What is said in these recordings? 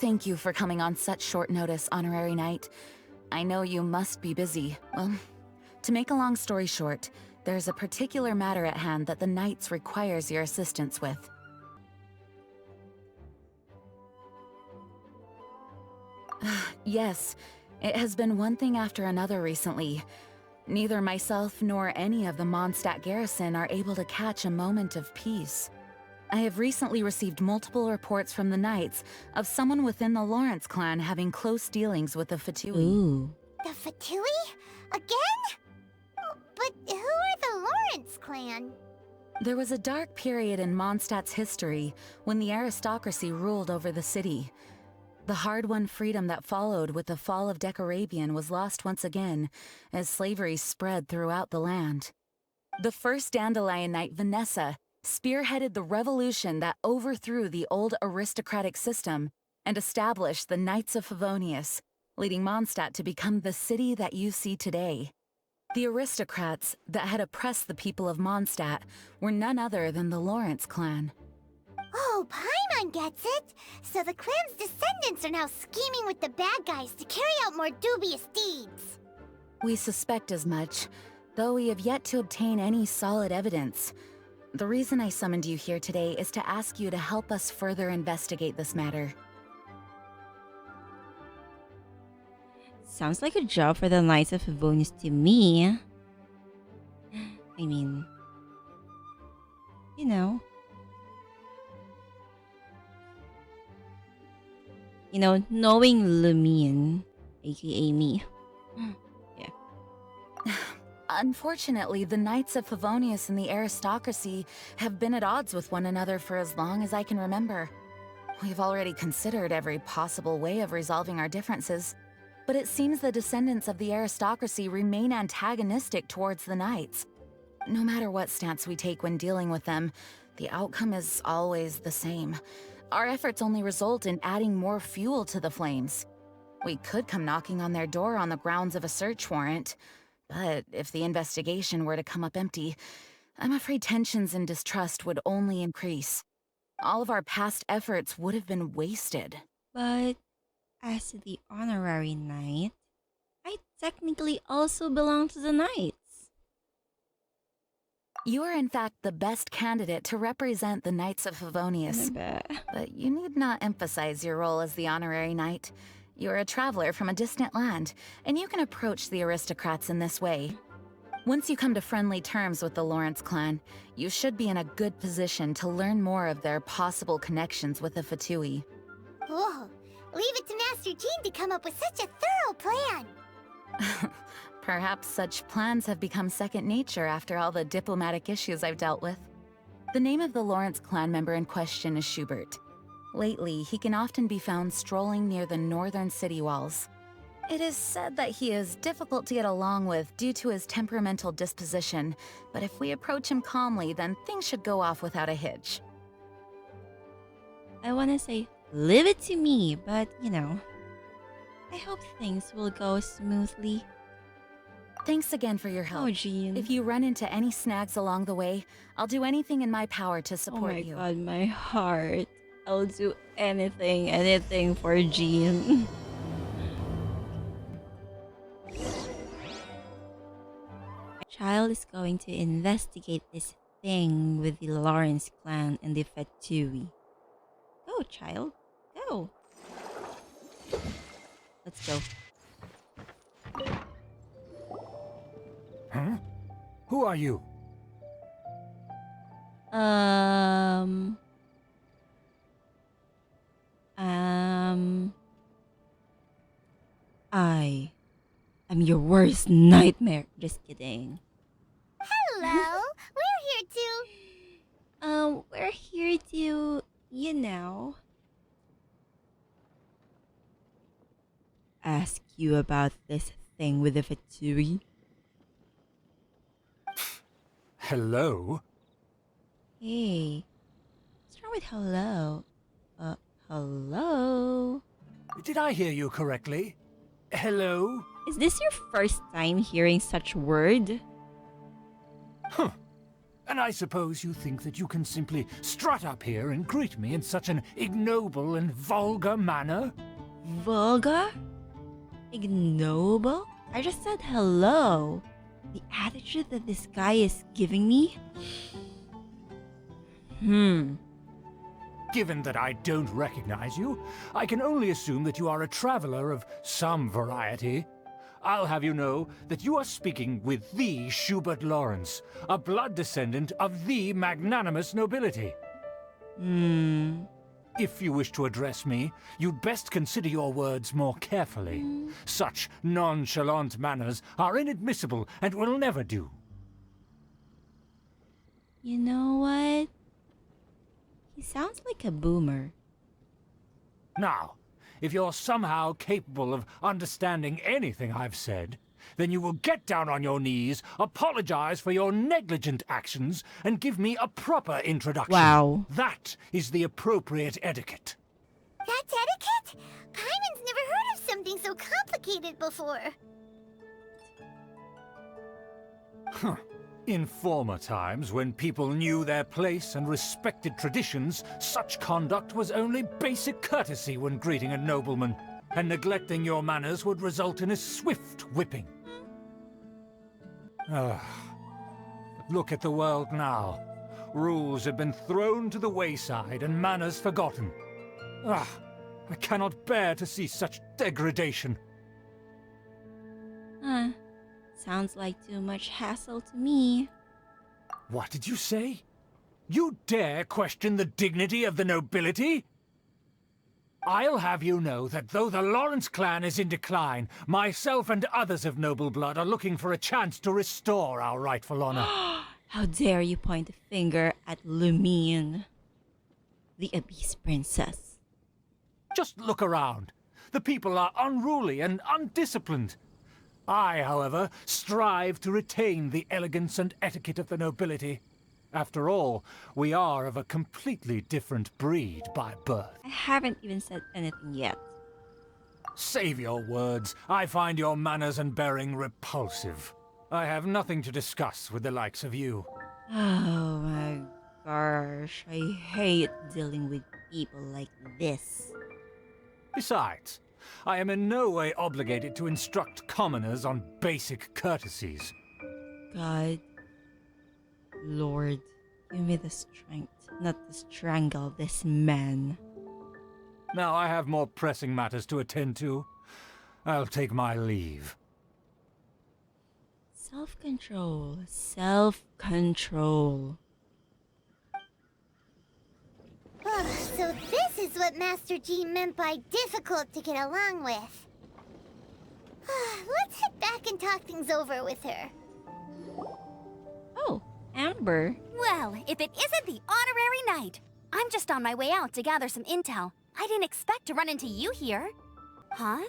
Thank you for coming on such short notice, Honorary Knight. I know you must be busy. Well, to make a long story short, there's a particular matter at hand that the Knights requires your assistance with. Yes, it has been one thing after another recently. Neither myself nor any of the Mondstadt garrison are able to catch a moment of peace. I have recently received multiple reports from the Knights of someone within the Lawrence clan having close dealings with the Fatui. Ooh. The Fatui? Again? Oh, but who are the Lawrence clan? There was a dark period in Mondstadt's history when the aristocracy ruled over the city. The hard-won freedom that followed with the fall of Decarabian was lost once again as slavery spread throughout the land. The first Dandelion Knight, Vanessa, spearheaded the revolution that overthrew the old aristocratic system and established the Knights of Favonius, leading Mondstadt to become the city that you see today. The aristocrats that had oppressed the people of Mondstadt were none other than the Lawrence clan. Oh, Paimon gets it! So the clan's descendants are now scheming with the bad guys to carry out more dubious deeds. We suspect as much, though we have yet to obtain any solid evidence. The reason I summoned you here today is to ask you to help us further investigate this matter. Sounds like a job for the Knights of Favonius to me. I mean, you know. Knowing Lumine, aka me. Yeah. Unfortunately, the Knights of Favonius and the aristocracy have been at odds with one another for as long as I can remember. We've already considered every possible way of resolving our differences, but it seems the descendants of the aristocracy remain antagonistic towards the Knights. No matter what stance we take when dealing with them, the outcome is always the same. Our efforts only result in adding more fuel to the flames. We could come knocking on their door on the grounds of a search warrant, but if the investigation were to come up empty, I'm afraid tensions and distrust would only increase. All of our past efforts would have been wasted. But as the honorary knight, I technically also belong to the Knights. You are in fact the best candidate to represent the Knights of Favonius. But you need not emphasize your role as the honorary knight. You're a traveler from a distant land, and you can approach the aristocrats in this way. Once you come to friendly terms with the Lawrence clan, you should be in a good position to learn more of their possible connections with the Fatui. Whoa, leave it to Master Jean to come up with such a thorough plan. Perhaps such plans have become second nature after all the diplomatic issues I've dealt with. The name of the Lawrence clan member in question is Schubert. Lately, he can often be found strolling near the northern city walls. It is said that he is difficult to get along with due to his temperamental disposition, but if we approach him calmly, then things should go off without a hitch. I want to say, leave it to me, but I hope things will go smoothly. Thanks again for your help. Oh, Jean. If you run into any snags along the way, I'll do anything in my power to support you. Oh my god, my heart. I'll do anything for Jean. Childe is going to investigate this thing with the Lawrence clan and the Fatui. Go, Childe. Go. Let's go. Huh? Who are you? I am your worst nightmare. Just kidding. Hello, We're here to, ask you about this thing with the Fatui. Hello? Hey, what's wrong with hello? Hello? Did I hear you correctly? Hello? Is this your first time hearing such word? Huh. And I suppose you think that you can simply strut up here and greet me in such an ignoble and vulgar manner? Vulgar? Ignoble? I just said hello. The attitude that this guy is giving me? Given that I don't recognize you, I can only assume that you are a traveler of some variety. I'll have you know that you are speaking with the Schubert Lawrence, a blood descendant of the magnanimous nobility. If you wish to address me, you'd best consider your words more carefully. Such nonchalant manners are inadmissible and will never do. You know what? He sounds like a boomer. Now, if you're somehow capable of understanding anything I've said, then you will get down on your knees, apologize for your negligent actions, and give me a proper introduction. Wow. That is the appropriate etiquette. That's etiquette? Paimon's never heard of something so complicated before. In former times, when people knew their place and respected traditions, such conduct was only basic courtesy when greeting a nobleman, and neglecting your manners would result in a swift whipping. Look at the world now. Rules have been thrown to the wayside and manners forgotten. I cannot bear to see such degradation. Sounds like too much hassle to me. What did you say? You dare question the dignity of the nobility? I'll have you know that though the Lawrence clan is in decline, myself and others of noble blood are looking for a chance to restore our rightful honor. How dare you point a finger at Lumine, the Abyss Princess. Just look around. The people are unruly and undisciplined. I, however, strive to retain the elegance and etiquette of the nobility. After all, we are of a completely different breed by birth. I haven't even said anything yet. Save your words. I find your manners and bearing repulsive. I have nothing to discuss with the likes of you. Oh my gosh, I hate dealing with people like this. Besides, I am in no way obligated to instruct commoners on basic courtesies. God, Lord, give me the strength not to strangle this man. Now I have more pressing matters to attend to. I'll take my leave. Self-control, self-control. So this is what Master G meant by difficult to get along with. Let's head back and talk things over with her. Oh, Amber. Well, if it isn't the honorary knight. I'm just on my way out to gather some intel. I didn't expect to run into you here. Huh?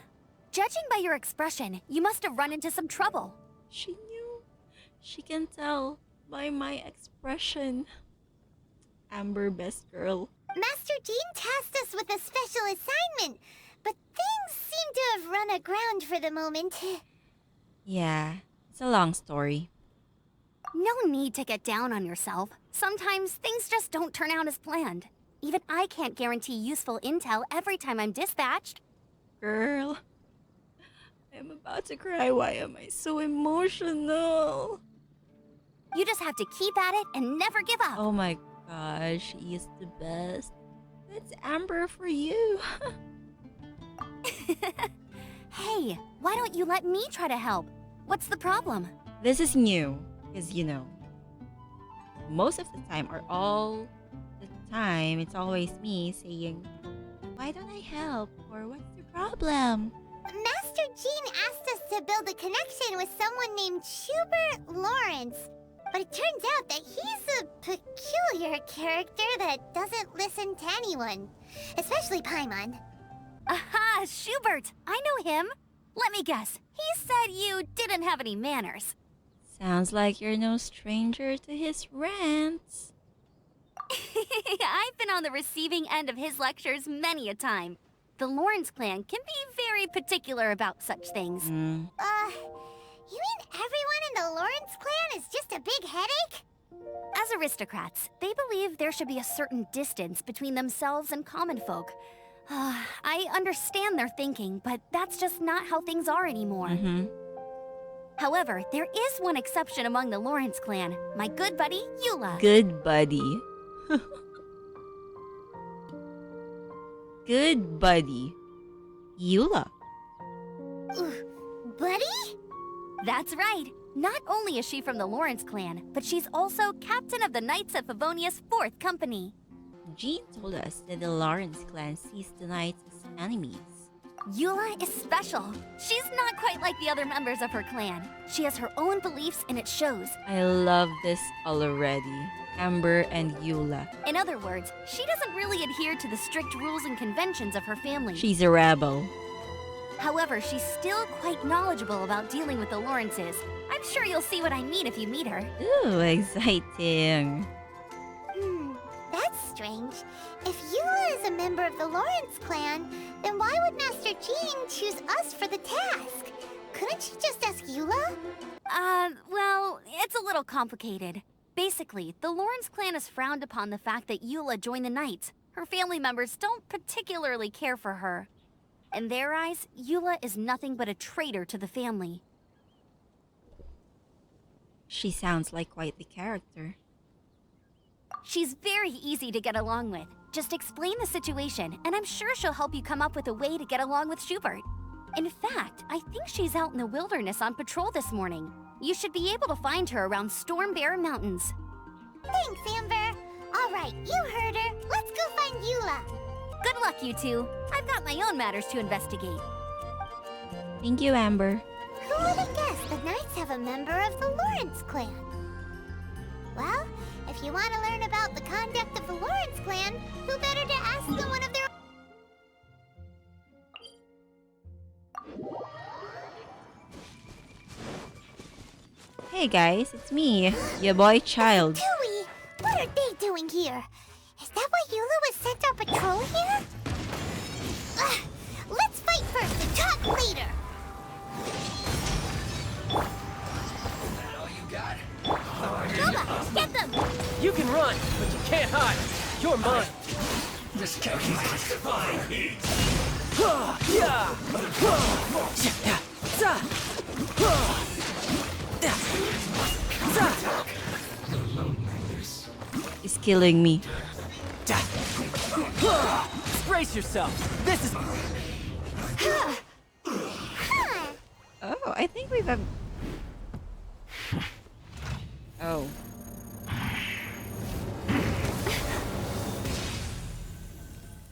Judging by your expression, you must have run into some trouble. She knew. She can tell by my expression. Amber, best girl. Master Jean tasked us with a special assignment, but things seem to have run aground for the moment. Yeah, it's a long story. No need to get down on yourself. Sometimes things just don't turn out as planned. Even I can't guarantee useful intel every time I'm dispatched. Girl, I'm about to cry. Why am I so emotional? You just have to keep at it and never give up. Oh my gosh, she is the best. That's Amber for you. Hey, why don't you let me try to help? What's the problem? This is new, because you know, most of the time, or all the time, it's always me saying, why don't I help? Or what's the problem? Master Jean asked us to build a connection with someone named Schubert Lawrence. But it turns out that he's a peculiar character that doesn't listen to anyone. Especially Paimon. Aha, Schubert! I know him. Let me guess. He said you didn't have any manners. Sounds like you're no stranger to his rants. I've been on the receiving end of his lectures many a time. The Lawrence clan can be very particular about such things. You mean everyone in the Lawrence clan is just a big headache? As aristocrats, they believe there should be a certain distance between themselves and common folk. I understand their thinking, but that's just not how things are anymore. However, there is one exception among the Lawrence clan, my good buddy, Eula. Good buddy. Good buddy. Eula. Buddy? That's right. Not only is she from the Lawrence clan, but she's also captain of the Knights of Favonia's 4th company. Jean told us that the Lawrence clan sees the knights as enemies. Eula is special. She's not quite like the other members of her clan. She has her own beliefs and it shows. I love this already. Amber and Eula. In other words, she doesn't really adhere to the strict rules and conventions of her family. She's a rebel. However, she's still quite knowledgeable about dealing with the Lawrences. I'm sure you'll see what I mean if you meet her. Ooh, exciting. That's strange. If Eula is a member of the Lawrence clan, then why would Master Jean choose us for the task? Couldn't she just ask Eula? Well, it's a little complicated. Basically, the Lawrence clan has frowned upon the fact that Eula joined the Knights. Her family members don't particularly care for her. In their eyes, Eula is nothing but a traitor to the family. She sounds like quite the character. She's very easy to get along with. Just explain the situation, and I'm sure she'll help you come up with a way to get along with Schubert. In fact, I think she's out in the wilderness on patrol this morning. You should be able to find her around Storm Bear Mountains. Thanks, Amber. All right, you heard her. Let's go find Eula. Good luck, you two. I've got my own matters to investigate. Thank you, Amber. Who would have guessed the Knights have a member of the Lawrence clan? Well, if you want to learn about the conduct of the Lawrence clan, who better to ask than one of their... Hey guys, it's me, your boy Childe. Fatui! What are they doing here? Is that why Eula was sent on patrol here? Let's fight first and talk later! Nova, get them! You can run, but you can't hide. You're mine. This Keqing is fine. He's killing me. Brace yourself. This is... Oh, I think we've... Oh.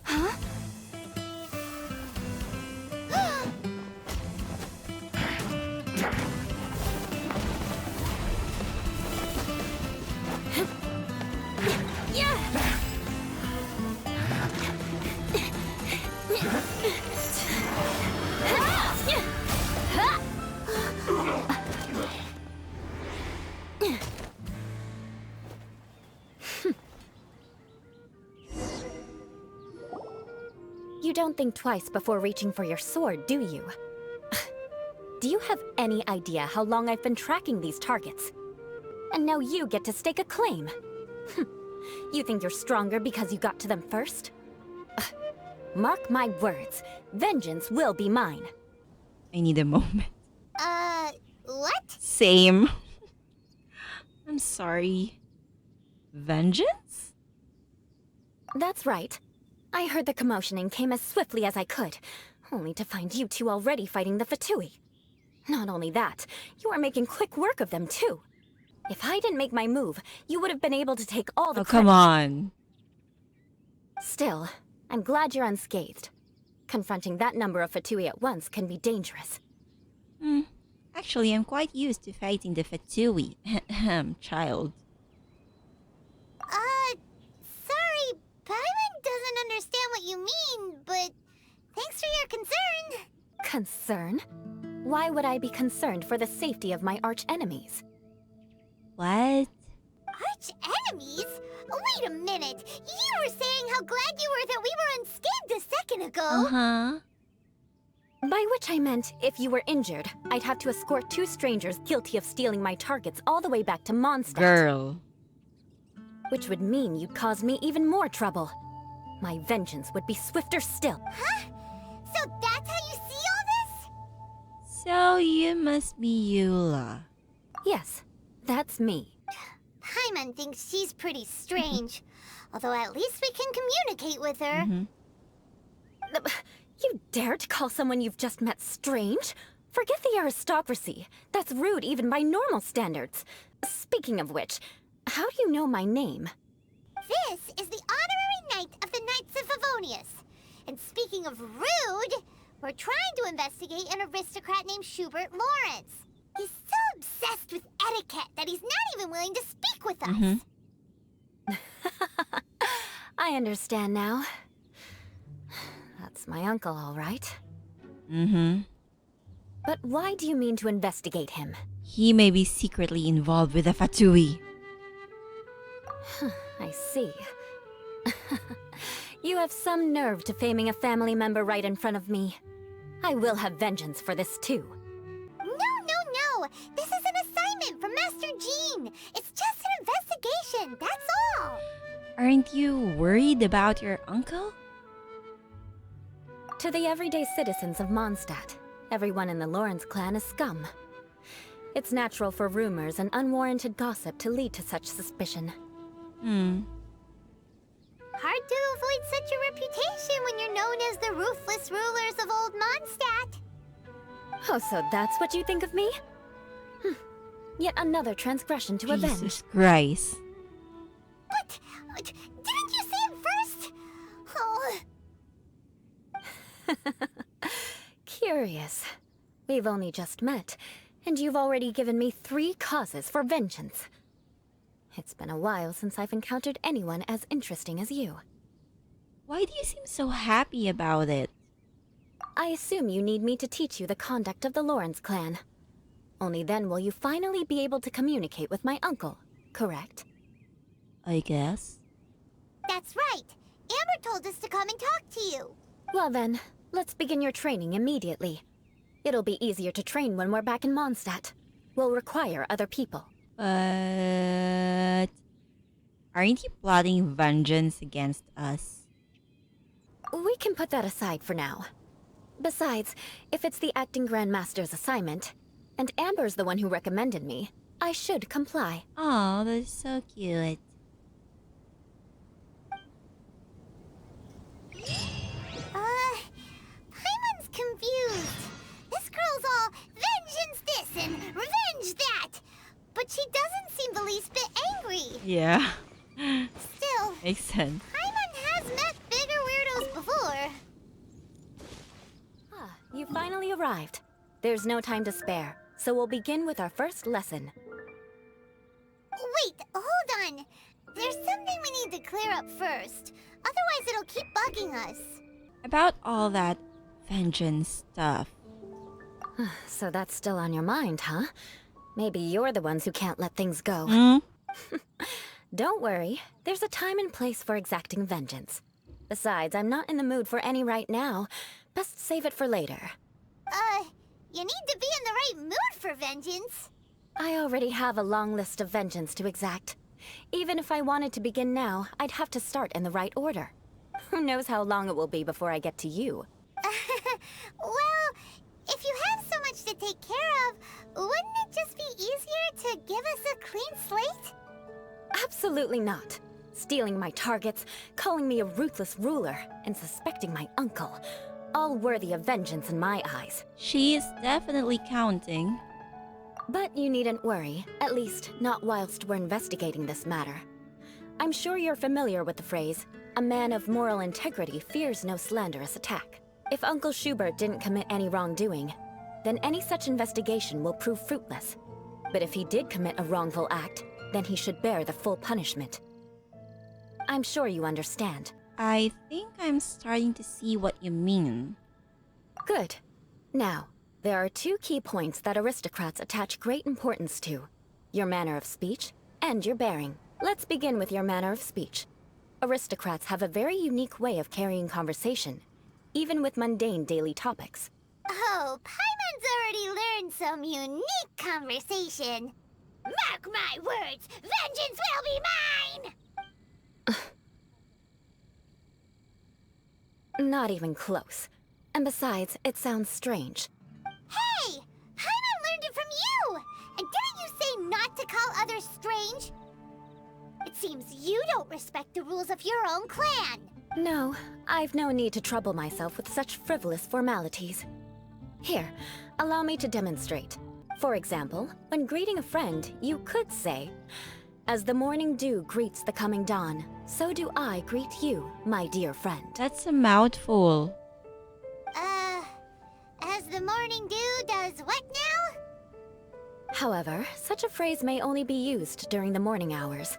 Huh? You don't think twice before reaching for your sword, do you? Do you have any idea how long I've been tracking these targets? And now you get to stake a claim. You think you're stronger because you got to them first? Mark my words, vengeance will be mine. I need a moment. What? Same. I'm sorry. Vengeance? That's right. I heard the commotion and came as swiftly as I could, only to find you two already fighting the Fatui. Not only that, you are making quick work of them too. If I didn't make my move, you would have been able to take all the Oh, come credit. on. Still, I'm glad you're unscathed. Confronting that number of Fatui at once can be dangerous. Actually, I'm quite used to fighting the Fatui. Child. Sorry, Paimon doesn't understand what you mean, but thanks for your concern. Concern? Why would I be concerned for the safety of my arch-enemies? What? Arch-enemies? Wait a minute! You were saying how glad you were that we were unscathed a second ago! Uh-huh. By which I meant, if you were injured, I'd have to escort two strangers guilty of stealing my targets all the way back to Mondstadt. Girl. which would mean you'd cause me even more trouble. My vengeance would be swifter still. Huh? So that's how you see all this? So you must be Eula. Yes, that's me. Paimon thinks she's pretty strange. Although at least we can communicate with her. You dare to call someone you've just met strange? Forget the aristocracy. That's rude even by normal standards. Speaking of which, how do you know my name? This is the honorary knight of the Knights of Favonius. And speaking of rude, we're trying to investigate an aristocrat named Schubert Lawrence. He's so obsessed with etiquette that he's not even willing to speak with us. I understand now. That's my uncle, all right. But why do you mean to investigate him? He may be secretly involved with the Fatui. I see. You have some nerve to faming a family member right in front of me. I will have vengeance for this too. No. This is an assignment from Master Jean. It's just an investigation, that's all. Aren't you worried about your uncle? To the everyday citizens of Mondstadt, everyone in the Lawrence clan is scum. It's natural for rumors and unwarranted gossip to lead to such suspicion. Hard to avoid such a reputation when you're known as the ruthless rulers of old Mondstadt. Oh, so that's what you think of me? Yet another transgression to avenge. Jesus Christ. But didn't you say it first? Oh. Curious. We've only just met, and you've already given me 3 causes for vengeance. It's been a while since I've encountered anyone as interesting as you. Why do you seem so happy about it? I assume you need me to teach you the conduct of the Lawrence clan. Only then will you finally be able to communicate with my uncle, correct? I guess. That's right. Amber told us to come and talk to you. Well then, let's begin your training immediately. It'll be easier to train when we're back in Mondstadt. We'll require other people. But aren't you plotting vengeance against us? We can put that aside for now. Besides, if it's the acting Grandmaster's assignment, and Amber's the one who recommended me, I should comply. Oh, that's so cute. Paimon's confused. This girl's all vengeance this and revenge that. But she doesn't seem the least bit angry. Yeah. Still, Makes sense. Paimon has met bigger weirdos before. You finally arrived. There's no time to spare, so we'll begin with our first lesson. Wait, hold on. There's something we need to clear up first. Otherwise it'll keep bugging us. About all that vengeance stuff. So that's still on your mind, huh? Maybe you're the ones who can't let things go. Don't worry. There's a time and place for exacting vengeance. Besides, I'm not in the mood for any right now. Best save it for later. You need to be in the right mood for vengeance. I already have a long list of vengeance to exact. Even if I wanted to begin now, I'd have to start in the right order. Who knows how long it will be before I get to you? Well, if you have so much to take care of, wouldn't it just be easier to give us a clean slate? Absolutely not. Stealing my targets, calling me a ruthless ruler, and suspecting my uncle. All worthy of vengeance in my eyes. She is definitely counting. But you needn't worry, at least not whilst we're investigating this matter. I'm sure you're familiar with the phrase, a man of moral integrity fears no slanderous attack. If Uncle Schubert didn't commit any wrongdoing, then any such investigation will prove fruitless. But if he did commit a wrongful act, then he should bear the full punishment. I'm sure you understand. I think I'm starting to see what you mean. Good. Now, there are 2 key points that aristocrats attach great importance to. Your manner of speech and your bearing. Let's begin with your manner of speech. Aristocrats have a very unique way of carrying conversation, even with mundane daily topics. Oh, Paimon's already learned some unique conversation. Mark my words, vengeance will be mine! Not even close. And besides, it sounds strange. Hey! Paimon learned it from you! And didn't you say not to call others strange? It seems you don't respect the rules of your own clan. No, I've no need to trouble myself with such frivolous formalities. Here, allow me to demonstrate. For example, when greeting a friend, you could say, "As the morning dew greets the coming dawn, so do I greet you, my dear friend." That's a mouthful. As the morning dew does what now? However, such a phrase may only be used during the morning hours.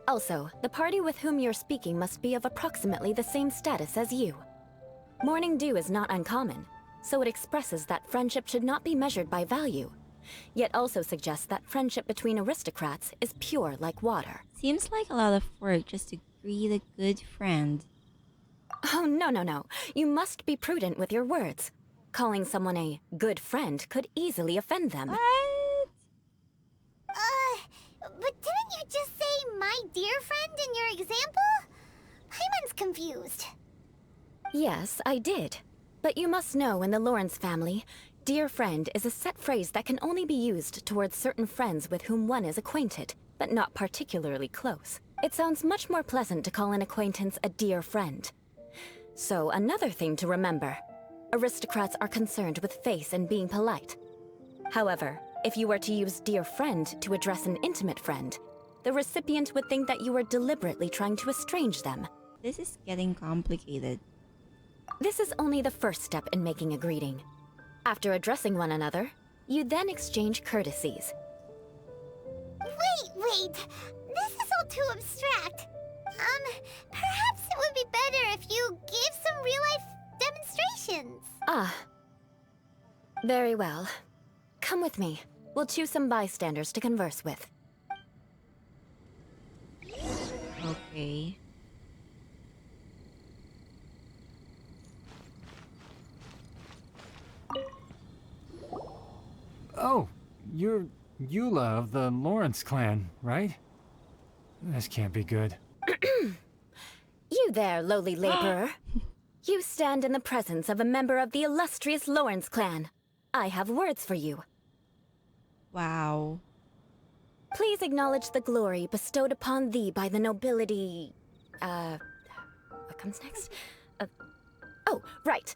Also, the party with whom you're speaking must be of approximately the same status as you. Morning dew is not uncommon, so it expresses that friendship should not be measured by value, yet also suggests that friendship between aristocrats is pure like water. Seems like a lot of work just to greet a good friend. Oh, no. You must be prudent with your words. Calling someone a good friend could easily offend them. What? But didn't you just say my dear friend in your example? Paimon's confused. Yes, I did. But you must know in the Lawrence family, dear friend is a set phrase that can only be used towards certain friends with whom one is acquainted, but not particularly close. It sounds much more pleasant to call an acquaintance a dear friend. So another thing to remember, aristocrats are concerned with face and being polite. However, if you were to use dear friend to address an intimate friend, the recipient would think that you were deliberately trying to estrange them. This is getting complicated. This is only the first step in making a greeting. After addressing one another, you then exchange courtesies. Wait. This is all too abstract. Perhaps it would be better if you gave some real-life demonstrations. Ah. Very well. Come with me. We'll choose some bystanders to converse with. Okay. Oh, you're Eula of the Lawrence clan, right? This can't be good. You there, lowly laborer. You stand in the presence of a member of the illustrious Lawrence clan. I have words for you. Wow. Please acknowledge the glory bestowed upon thee by the nobility... What comes next? Oh, right.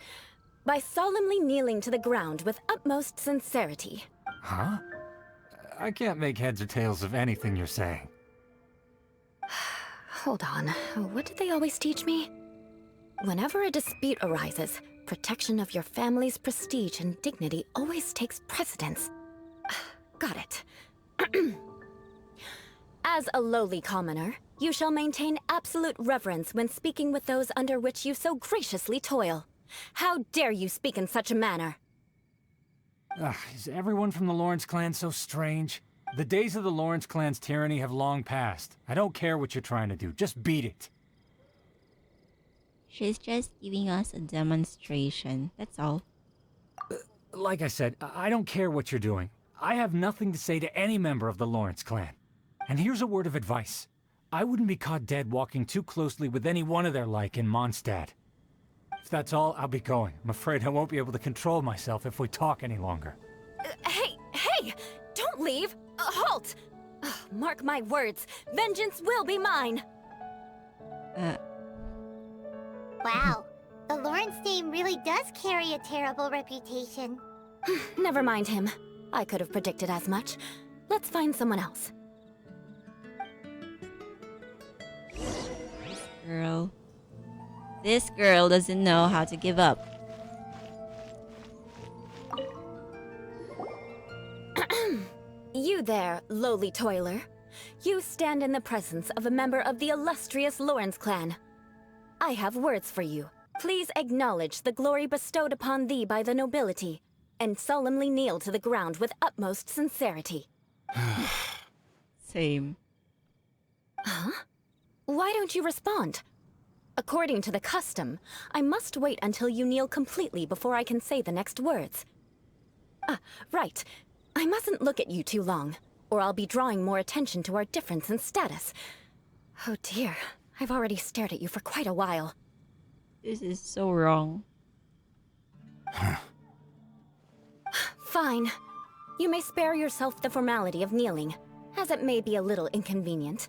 By solemnly kneeling to the ground with utmost sincerity. Huh? I can't make heads or tails of anything you're saying. Hold on. What did they always teach me? Whenever a dispute arises, protection of your family's prestige and dignity always takes precedence. Got it. As a lowly commoner, you shall maintain absolute reverence when speaking with those under which you so graciously toil. How dare you speak in such a manner? Is everyone from the Lawrence clan so strange? The days of the Lawrence clan's tyranny have long passed. I don't care what you're trying to do, just beat it. She's just giving us a demonstration. That's all. Like I said, I don't care what you're doing. I have nothing to say to any member of the Lawrence clan. And here's a word of advice. I wouldn't be caught dead walking too closely with any one of their like in Mondstadt. If that's all, I'll be going. I'm afraid I won't be able to control myself if we talk any longer. Hey! Don't leave! Halt! Mark my words, vengeance will be mine! Wow, the Lawrence name really does carry a terrible reputation. Never mind him. I could have predicted as much. Let's find someone else. This girl doesn't know how to give up. You there, lowly toiler. You stand in the presence of a member of the illustrious Lawrence clan. I have words for you. Please acknowledge the glory bestowed upon thee by the nobility, and solemnly kneel to the ground with utmost sincerity. Same. Huh? Why don't you respond? According to the custom, I must wait until you kneel completely before I can say the next words. Right. I mustn't look at you too long, or I'll be drawing more attention to our difference in status. Oh dear, I've already stared at you for quite a while. This is so wrong. Fine. You may spare yourself the formality of kneeling, as it may be a little inconvenient.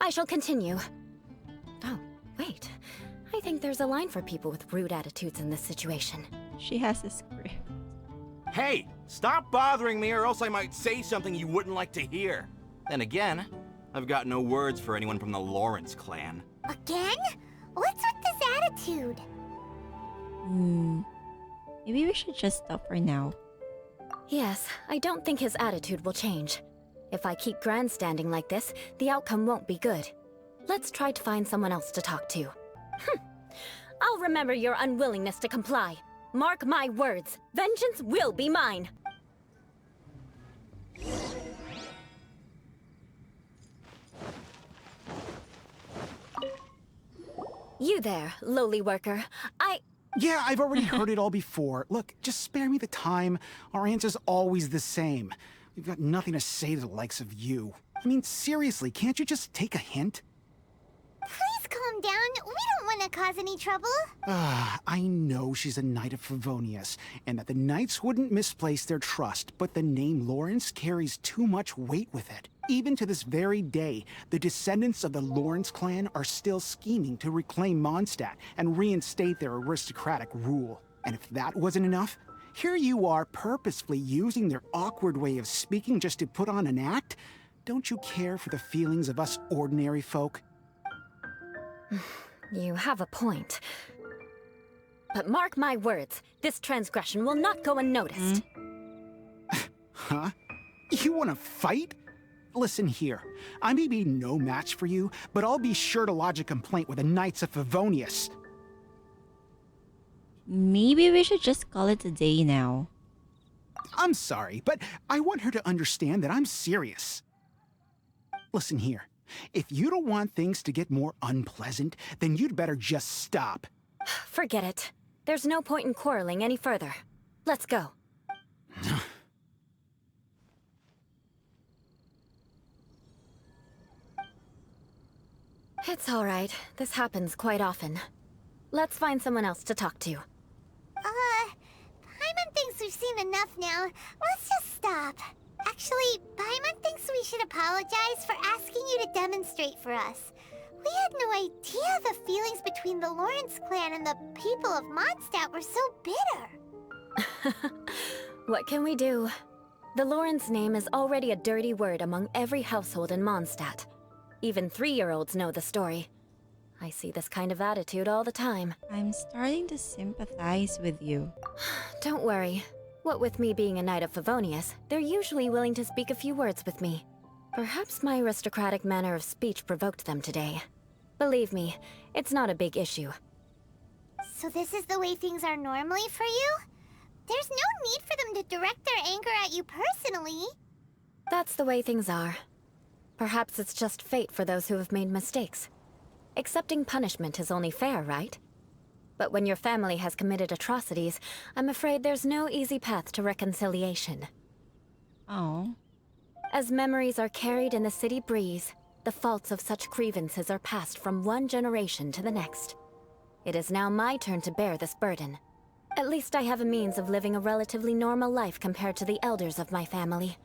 I shall continue. Oh, wait. I think there's a line for people with rude attitudes in this situation. She has a script. Hey, stop bothering me or else I might say something you wouldn't like to hear. Then again, I've got no words for anyone from the Lawrence clan. Again? What's with this attitude? Maybe we should just stop for now. Yes, I don't think his attitude will change. If I keep grandstanding like this, the outcome won't be good. Let's try to find someone else to talk to. I'll remember your unwillingness to comply. Mark my words, vengeance will be mine. You there, lowly worker. Yeah, I've already heard it all before. Look, just spare me the time. Our answer's always the same. We've got nothing to say to the likes of you. I mean, seriously, can't you just take a hint? Please calm down. We don't want to cause any trouble. I know she's a Knight of Favonius, and that the Knights wouldn't misplace their trust, but the name Lawrence carries too much weight with it. Even to this very day, the descendants of the Lawrence clan are still scheming to reclaim Mondstadt and reinstate their aristocratic rule. And if that wasn't enough, here you are purposefully using their awkward way of speaking just to put on an act? Don't you care for the feelings of us ordinary folk? You have a point. But mark my words, this transgression will not go unnoticed. Huh? You want to fight? Listen here, I may be no match for you, but I'll be sure to lodge a complaint with the Knights of Favonius. Maybe we should just call it a day now. I'm sorry, but I want her to understand that I'm serious. Listen here, if you don't want things to get more unpleasant, then you'd better just stop. Forget it. There's no point in quarreling any further. Let's go. It's all right. This happens quite often. Let's find someone else to talk to. Paimon thinks we've seen enough now. Let's just stop. Actually, Paimon thinks we should apologize for asking you to demonstrate for us. We had no idea the feelings between the Lawrence clan and the people of Mondstadt were so bitter. What can we do? The Lawrence name is already a dirty word among every household in Mondstadt. Even 3-year-olds know the story. I see this kind of attitude all the time. I'm starting to sympathize with you. Don't worry. What with me being a Knight of Favonius, they're usually willing to speak a few words with me. Perhaps my aristocratic manner of speech provoked them today. Believe me, it's not a big issue. So this is the way things are normally for you? There's no need for them to direct their anger at you personally. That's the way things are. Perhaps it's just fate for those who have made mistakes. Accepting punishment is only fair, right? But when your family has committed atrocities, I'm afraid there's no easy path to reconciliation. Oh. As memories are carried in the city breeze, the faults of such grievances are passed from one generation to the next. It is now my turn to bear this burden. At least I have a means of living a relatively normal life compared to the elders of my family.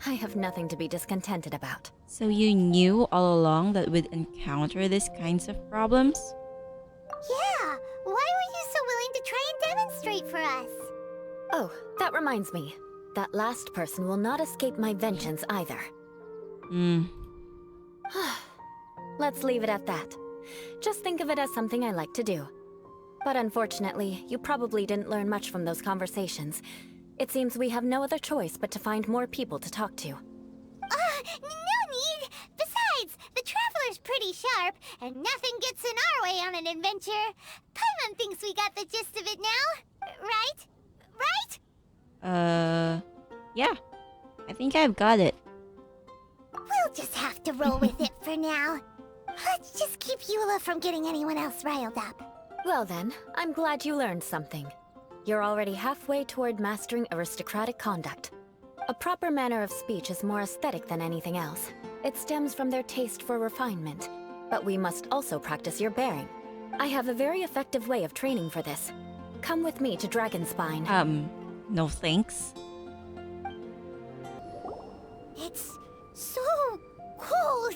I have nothing to be discontented about. So you knew all along that we'd encounter these kinds of problems? Yeah, why were you so willing to try and demonstrate for us? Oh, that reminds me. That last person will not escape my vengeance either. Let's leave it at that. Just think of it as something I like to do. But unfortunately, you probably didn't learn much from those conversations. It seems we have no other choice but to find more people to talk to. No need! Besides, the Traveler's pretty sharp, and nothing gets in our way on an adventure. Paimon thinks we got the gist of it now. Right? Right? Yeah. I think I've got it. We'll just have to roll with it for now. Let's just keep Eula from getting anyone else riled up. Well then, I'm glad you learned something. You're already halfway toward mastering aristocratic conduct. A proper manner of speech is more aesthetic than anything else. It stems from their taste for refinement. But we must also practice your bearing. I have a very effective way of training for this. Come with me to Dragonspine. No thanks. It's so cold.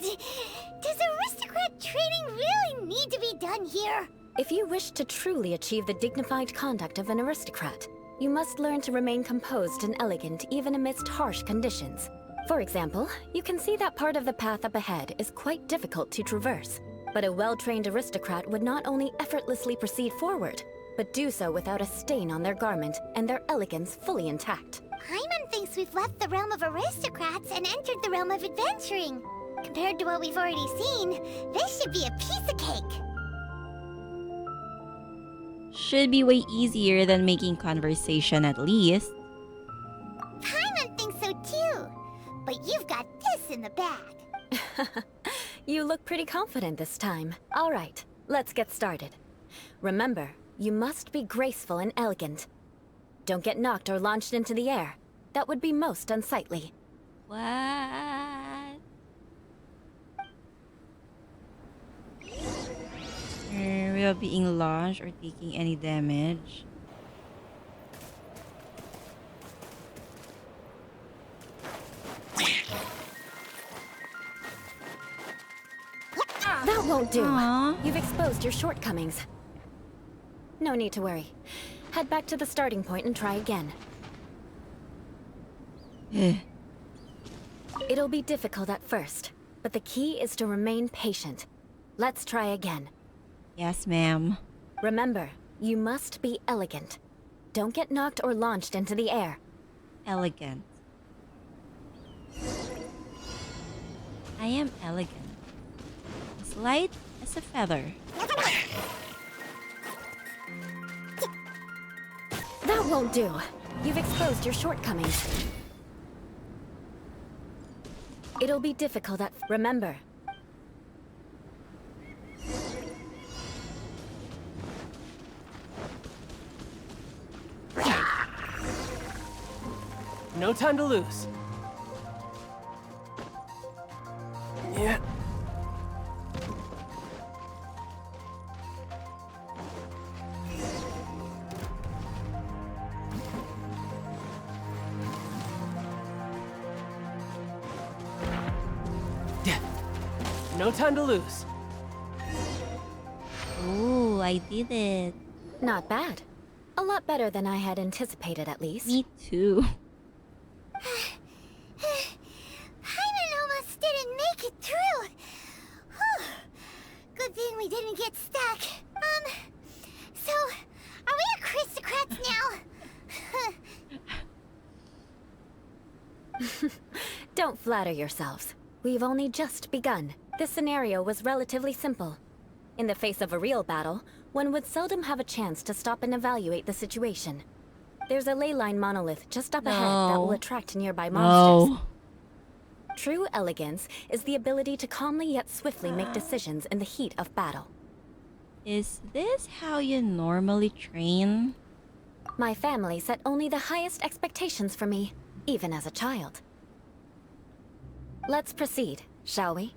Does aristocrat training really need to be done here? If you wish to truly achieve the dignified conduct of an aristocrat, you must learn to remain composed and elegant even amidst harsh conditions. For example, you can see that part of the path up ahead is quite difficult to traverse. But a well-trained aristocrat would not only effortlessly proceed forward, but do so without a stain on their garment and their elegance fully intact. Paimon thinks we've left the realm of aristocrats and entered the realm of adventuring. Compared to what we've already seen, this should be a piece of cake. Should be way easier than making conversation at least. Paimon thinks so too. But you've got this in the bag. You look pretty confident this time. All right, let's get started. Remember, you must be graceful and elegant. Don't get knocked or launched into the air. That would be most unsightly. What? Without being launched or taking any damage. That won't do. Aww. You've exposed your shortcomings. No need to worry. Head back to the starting point and try again. It'll be difficult at first, but the key is to remain patient. Let's try again. Yes, ma'am. Remember, you must be elegant. Don't get knocked or launched into the air. Elegant. I am elegant. As light as a feather. That won't do. You've exposed your shortcomings. It'll be difficult at... Remember. No time to lose. Yeah. No time to lose. Oh, I did it. Not bad. A lot better than I had anticipated, at least. Me too. Paimon almost didn't make it through. Whew. Good thing we didn't get stuck. So, are we aristocrats now? Don't flatter yourselves. We've only just begun. This scenario was relatively simple. In the face of a real battle, one would seldom have a chance to stop and evaluate the situation. There's a ley line monolith just up ahead that will attract nearby monsters. True elegance is the ability to calmly yet swiftly make decisions in the heat of battle. Is this how you normally train? My family set only the highest expectations for me, even as a child. Let's proceed, shall we?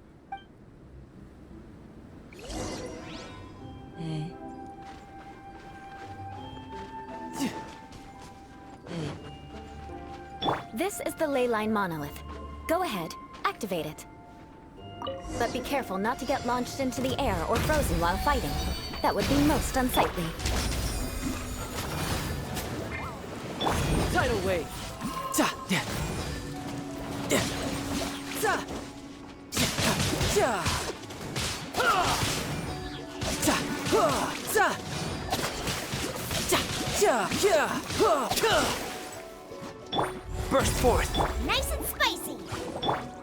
This is the ley line monolith. Go ahead, activate it. But be careful not to get launched into the air or frozen while fighting. That would be most unsightly. Tidal wave. Burst forth. Nice and spicy.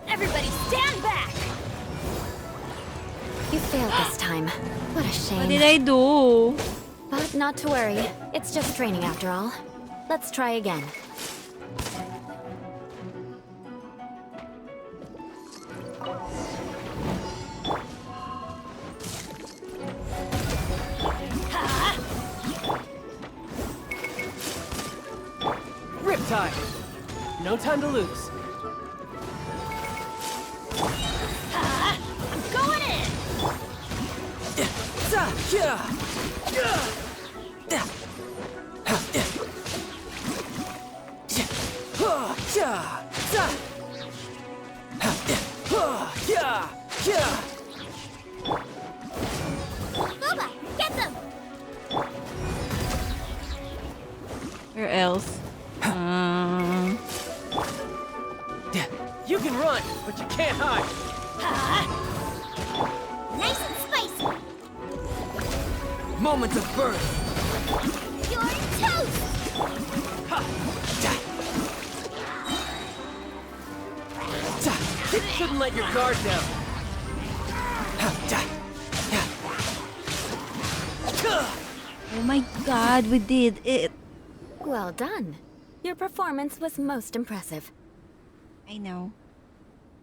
Everybody stand back! You failed this time. What a shame. What did I do? But not to worry. It's just training after all. Let's try again. Riptide. No time to lose. I'm going in! Boba, get them! Where else? You can run, but you can't hide. Nice and spicy. Moment of birth. You're toast. Shouldn't let your guard down. Oh my god, we did it! Well done. Your performance was most impressive. I know.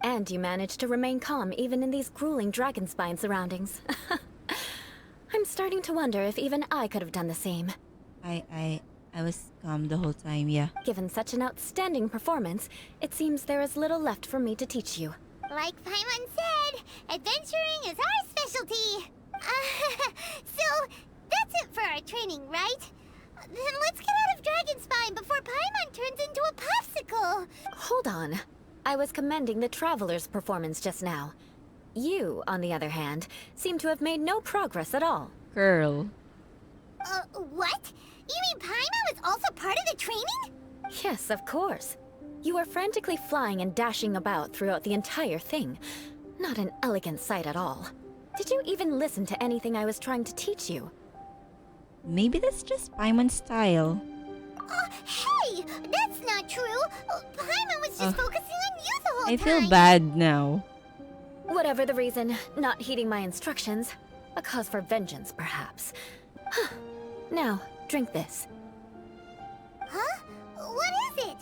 And you managed to remain calm even in these grueling dragonspine surroundings. I'm starting to wonder if even I could have done the same. I was calm the whole time, yeah. Given such an outstanding performance, it seems there is little left for me to teach you. Like Paimon said, adventuring is our specialty. So, that's it for our training, right? Then let's get out of Dragonspine before Paimon turns into a popsicle. Hold on. I was commending the Traveler's performance just now. You, on the other hand, seem to have made no progress at all. Girl. What? You mean Paimon was also part of the training? Yes, of course. You were frantically flying and dashing about throughout the entire thing. Not an elegant sight at all. Did you even listen to anything I was trying to teach you? Maybe that's just Paimon's style. Hey! That's not true! Paimon was just focusing on you the whole time! I feel bad now. Whatever the reason, not heeding my instructions. A cause for vengeance, perhaps. Now, drink this. Huh? What is it?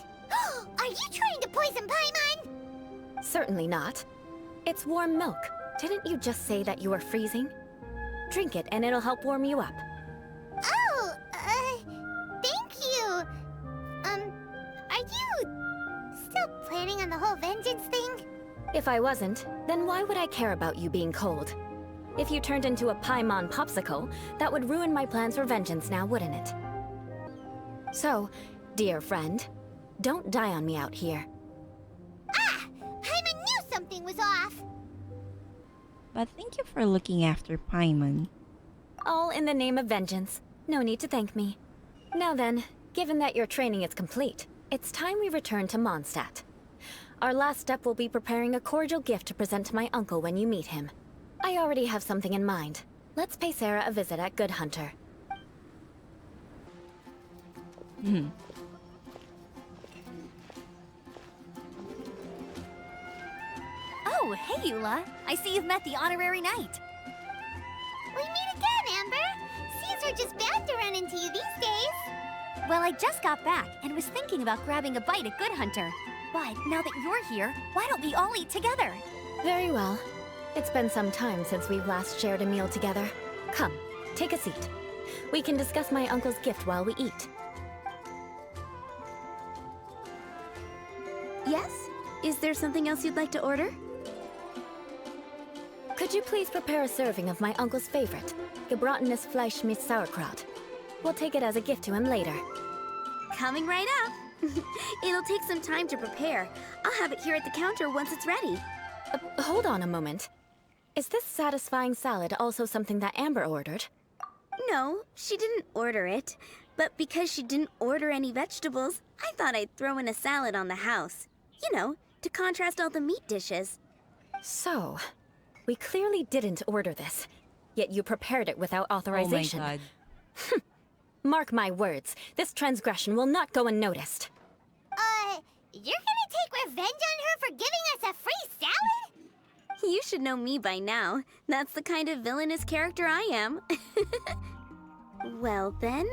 Are you trying to poison Paimon? Certainly not. It's warm milk. Didn't you just say that you were freezing? Drink it and it'll help warm you up. Oh, thank you. Are you still planning on the whole vengeance thing? If I wasn't, then why would I care about you being cold? If you turned into a Paimon popsicle, that would ruin my plans for vengeance now, wouldn't it? So, dear friend, don't die on me out here. Ah! Paimon knew something was off! But thank you for looking after Paimon. All in the name of vengeance. No need to thank me. Now then, given that your training is complete, it's time we return to Mondstadt. Our last step will be preparing a cordial gift to present to my uncle when you meet him. I already have something in mind. Let's pay Sarah a visit at Good Hunter. Oh, hey, Eula. I see you've met the honorary knight. We meet again, Amber! Caesar just bound to run into you these days! Well, I just got back and was thinking about grabbing a bite at Good Hunter. But now that you're here, why don't we all eat together? Very well. It's been some time since we've last shared a meal together. Come, take a seat. We can discuss my uncle's gift while we eat. Yes? Is there something else you'd like to order? Could you please prepare a serving of my uncle's favorite, gebratenes Fleisch mit Sauerkraut? We'll take it as a gift to him later. Coming right up. It'll take some time to prepare. I'll have it here at the counter once it's ready. Hold on a moment. Is this satisfying salad also something that Amber ordered? No, she didn't order it. But because she didn't order any vegetables, I thought I'd throw in a salad on the house. You know, to contrast all the meat dishes. So, we clearly didn't order this, yet you prepared it without authorization. Oh my god. Mark my words, this transgression will not go unnoticed. You're gonna take revenge on her for giving us a free salad? You should know me by now. That's the kind of villainous character I am. Well then,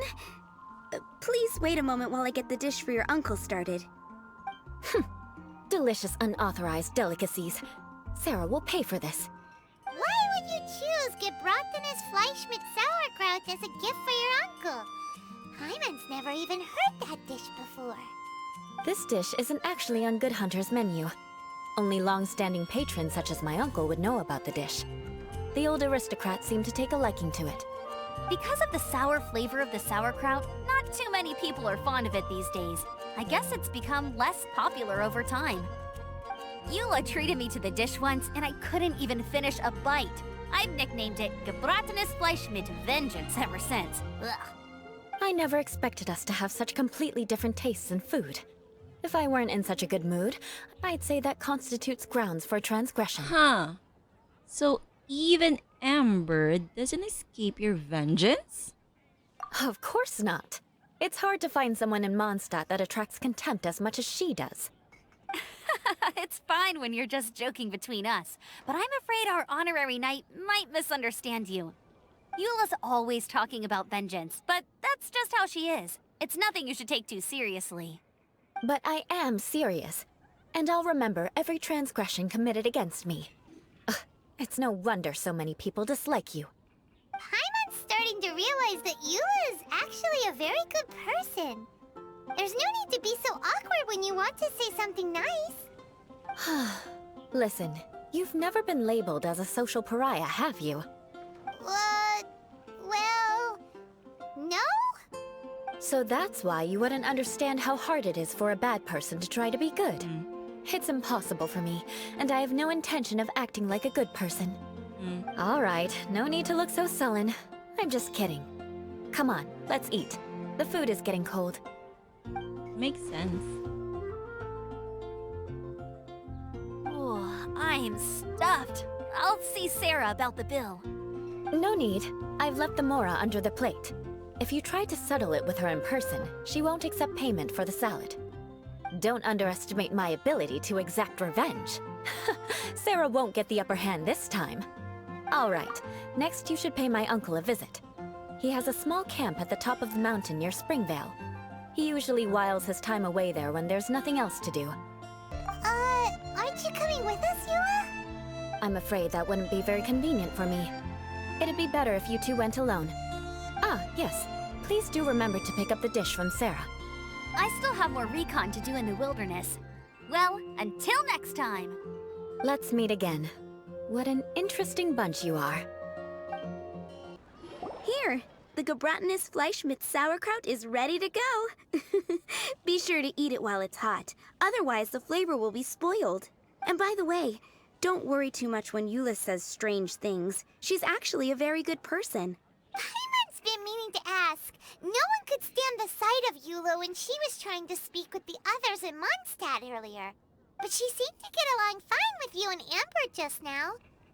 please wait a moment while I get the dish for your uncle started. Delicious unauthorized delicacies. Sarah will pay for this. Why would you choose gebratenes Fleisch mit Sauerkraut as a gift for your uncle? Paimon's never even heard that dish before. This dish isn't actually on Good Hunter's menu. Only long-standing patrons such as my uncle would know about the dish. The old aristocrat seemed to take a liking to it. Because of the sour flavor of the sauerkraut, not too many people are fond of it these days. I guess it's become less popular over time. Eula treated me to the dish once, and I couldn't even finish a bite. I've nicknamed it Gebratenes Fleisch mit Vengeance ever since. Ugh. I never expected us to have such completely different tastes in food. If I weren't in such a good mood, I'd say that constitutes grounds for transgression. Huh. So even Amber doesn't escape your vengeance? Of course not. It's hard to find someone in Mondstadt that attracts contempt as much as she does. It's fine when you're just joking between us, but I'm afraid our honorary knight might misunderstand you. Eula's always talking about vengeance, but that's just how she is. It's nothing you should take too seriously. But I am serious, and I'll remember every transgression committed against me. Ugh, it's no wonder so many people dislike you. Paimon's starting to realize that Eula is actually a very good person. There's no need to be so awkward when you want to say something nice. Listen, you've never been labeled as a social pariah, have you? Well, no? So that's why you wouldn't understand how hard it is for a bad person to try to be good. It's impossible for me, and I have no intention of acting like a good person. All right, no need to look so sullen. I'm just kidding. Come on, let's eat. The food is getting cold. Makes sense. Oh, I'm stuffed. I'll see Sarah about the bill. No need. I've left the mora under the plate. If you try to settle it with her in person, she won't accept payment for the salad. Don't underestimate my ability to exact revenge. Sarah won't get the upper hand this time. All right, next you should pay my uncle a visit. He has a small camp at the top of the mountain near Springvale. He usually whiles his time away there when there's nothing else to do. Aren't you coming with us, Eula? I'm afraid that wouldn't be very convenient for me. It'd be better if you two went alone. Ah, yes. Please do remember to pick up the dish from Sarah. I still have more recon to do in the wilderness. Well, until next time. Let's meet again. What an interesting bunch you are. Here, the Gebratenes Fleisch mit sauerkraut is ready to go. Be sure to eat it while it's hot. Otherwise, the flavor will be spoiled. And by the way, don't worry too much when Eula says strange things. She's actually a very good person. Paimon's been meaning to ask. No one could stand the sight of Eula when she was trying to speak with the others in Mondstadt earlier. But she seemed to get along fine with you and Amber just now.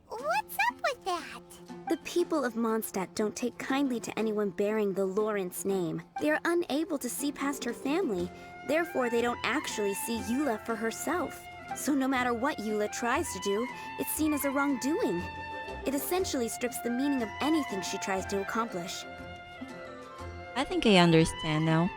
What's up with that? The people of Mondstadt don't take kindly to anyone bearing the Lawrence name. They are unable to see past her family. Therefore, they don't actually see Eula for herself. So no matter what Eula tries to do, it's seen as a wrongdoing. It essentially strips the meaning of anything she tries to accomplish. I think I understand now.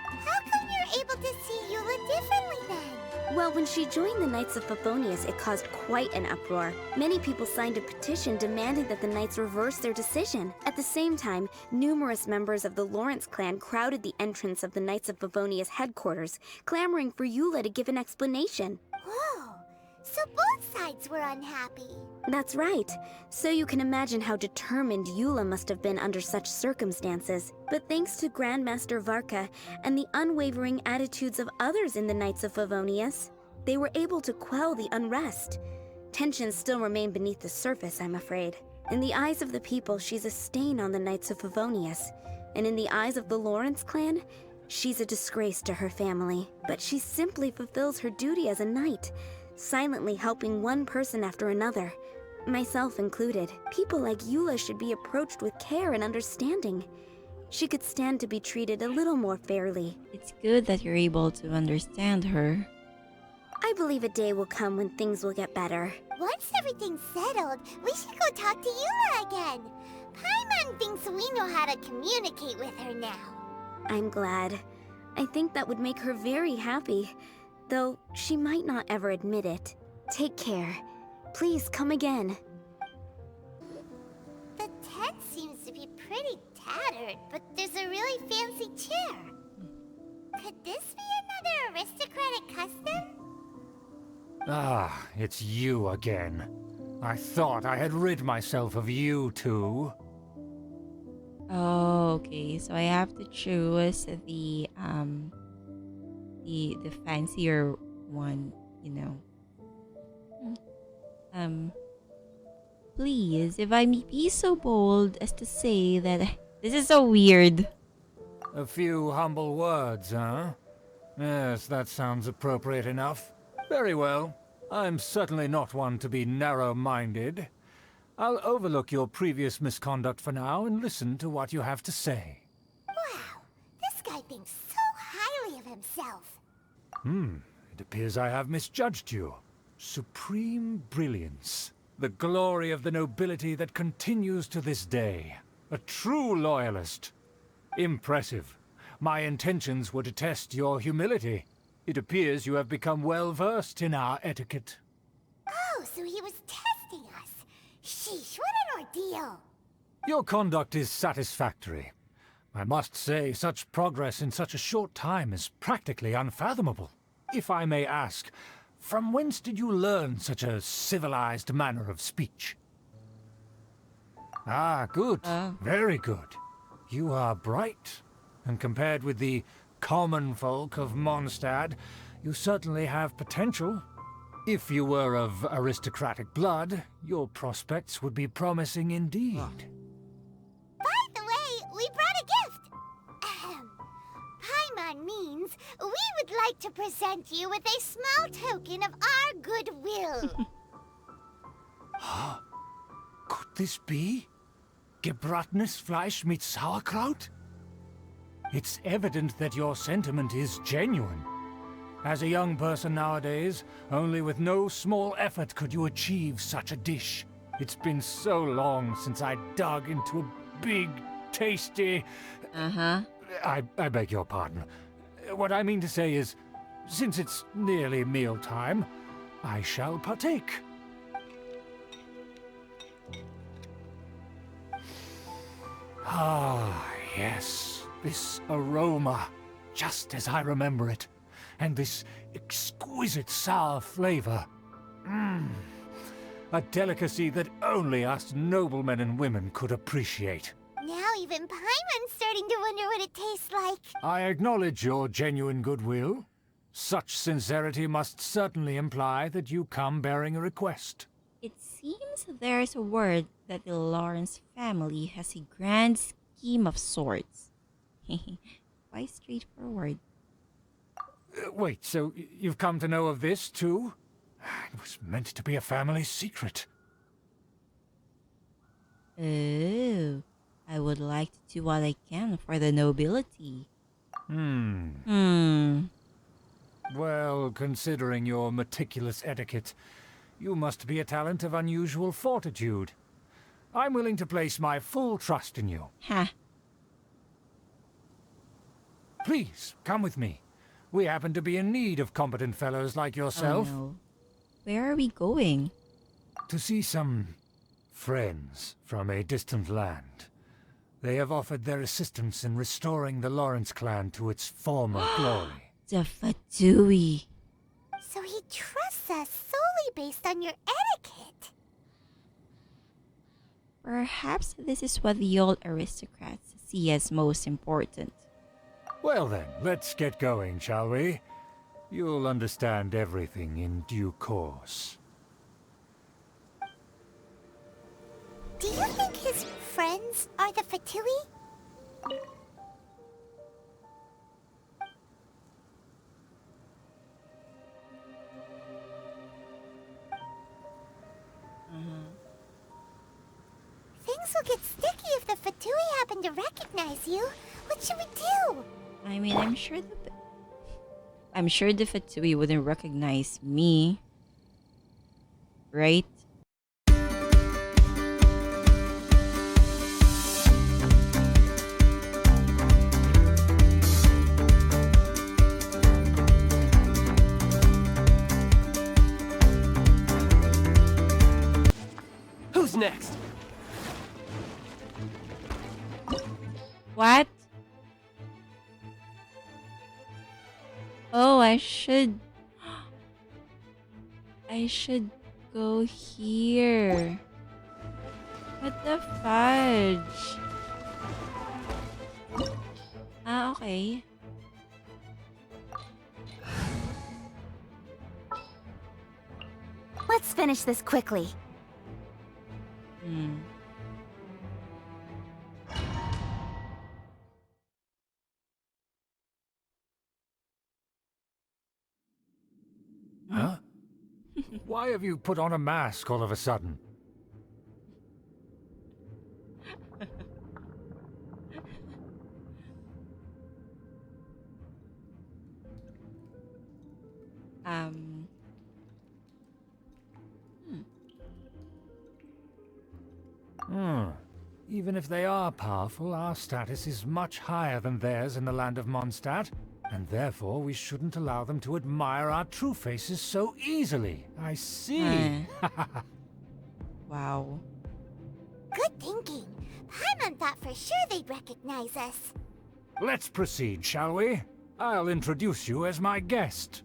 How come you're able to see Eula differently then? Well, when she joined the Knights of Favonius, it caused quite an uproar. Many people signed a petition demanding that the Knights reverse their decision. At the same time, numerous members of the Lawrence clan crowded the entrance of the Knights of Favonius headquarters, clamoring for Eula to give an explanation. Whoa, so both sides were unhappy. That's right. So you can imagine how determined Eula must have been under such circumstances. But thanks to Grandmaster Varka and the unwavering attitudes of others in the Knights of Favonius, they were able to quell the unrest. Tensions still remain beneath the surface, I'm afraid. In the eyes of the people, she's a stain on the Knights of Favonius. And in the eyes of the Lawrence clan, she's a disgrace to her family. But she simply fulfills her duty as a knight, silently helping one person after another. Myself included. People like Eula should be approached with care and understanding. She could stand to be treated a little more fairly. It's good that you're able to understand her. I believe a day will come when things will get better. Once everything's settled, we should go talk to Eula again. Paimon thinks we know how to communicate with her now. I'm glad. I think that would make her very happy, though she might not ever admit it. Take care. Please come again. The tent seems to be pretty tattered, but there's a really fancy chair. Could this be another aristocratic custom? Ah, it's you again. I thought I had rid myself of you two. Oh, okay. So I have to choose the fancier one, you know. Um, Please, if I may be so bold as to say that this is so weird. A few humble words, huh? Yes, that sounds appropriate enough. Very well. I'm certainly not one to be narrow-minded. I'll overlook your previous misconduct for now and listen to what you have to say. Wow, this guy thinks so highly of himself. It appears I have misjudged you. Supreme brilliance. The glory of the nobility that continues to this day. A true loyalist. Impressive. My intentions were to test your humility. It appears you have become well-versed in our etiquette. Oh, so he was testing us. Sheesh, what an ordeal. Your conduct is satisfactory. I must say, such progress in such a short time is practically unfathomable. If I may ask, from whence did you learn such a civilized manner of speech? Ah, good. Very good. You are bright, and compared with the common folk of Mondstadt, you certainly have potential. If you were of aristocratic blood, your prospects would be promising indeed. By the way, we brought a gift. Ahem. Paimon means we would like to present you with a small token of our goodwill. Could this be? Gebratenes Fleisch mit Sauerkraut? It's evident that your sentiment is genuine. As a young person nowadays, only with no small effort could you achieve such a dish. It's been so long since I dug into a big, tasty... I beg your pardon. What I mean to say is, since it's nearly mealtime, I shall partake. Ah, yes, this aroma, just as I remember it, and this exquisite sour flavor. A delicacy that only us noblemen and women could appreciate. Now even Paimon's starting to wonder what it tastes like. I acknowledge your genuine goodwill. Such sincerity must certainly imply that you come bearing a request. It seems there's a word that the Lawrence family has a grand scheme of sorts. Quite straightforward. Wait, so you've come to know of this, too? It was meant to be a family secret. Oh, I would like to do what I can for the nobility. Well, considering your meticulous etiquette, you must be a talent of unusual fortitude. I'm willing to place my full trust in you. Please, come with me. We happen to be in need of competent fellows like yourself. Oh, no. Where are we going? To see some friends from a distant land. They have offered their assistance in restoring the Lawrence clan to its former glory. The Fatui. So he trusts us solely based on your etiquette. Perhaps this is what the old aristocrats see as most important. Well then, let's get going, shall we? You'll understand everything in due course. Do you think his friends are the Fatui? Things will get sticky if the Fatui happen to recognize you. What should we do? I mean, I'm sure the Fatui wouldn't recognize me. Right? Who's next? What? Oh, I should go here. What the fudge? Okay. Let's finish this quickly. Hmm. Huh? Why have you put on a mask all of a sudden? Even if they are powerful, our status is much higher than theirs in the land of Mondstadt, and therefore we shouldn't allow them to admire our true faces so easily. I see. Wow. Good thinking. Paimon thought for sure they'd recognize us. Let's proceed, shall we? I'll introduce you as my guest.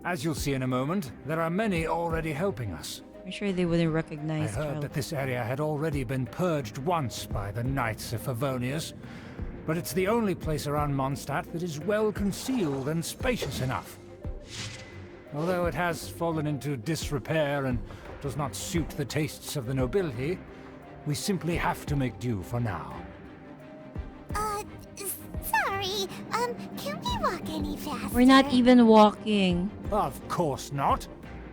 As you'll see in a moment, there are many already helping us. I'm sure they wouldn't recognize I heard Childe. that this area had already been purged once by the Knights of Favonius, but it's the only place around Mondstadt that is well concealed and spacious enough. Although it has fallen into disrepair and does not suit the tastes of the nobility, we simply have to make do for now. Sorry, can we walk any faster? We're not even walking. Of course not.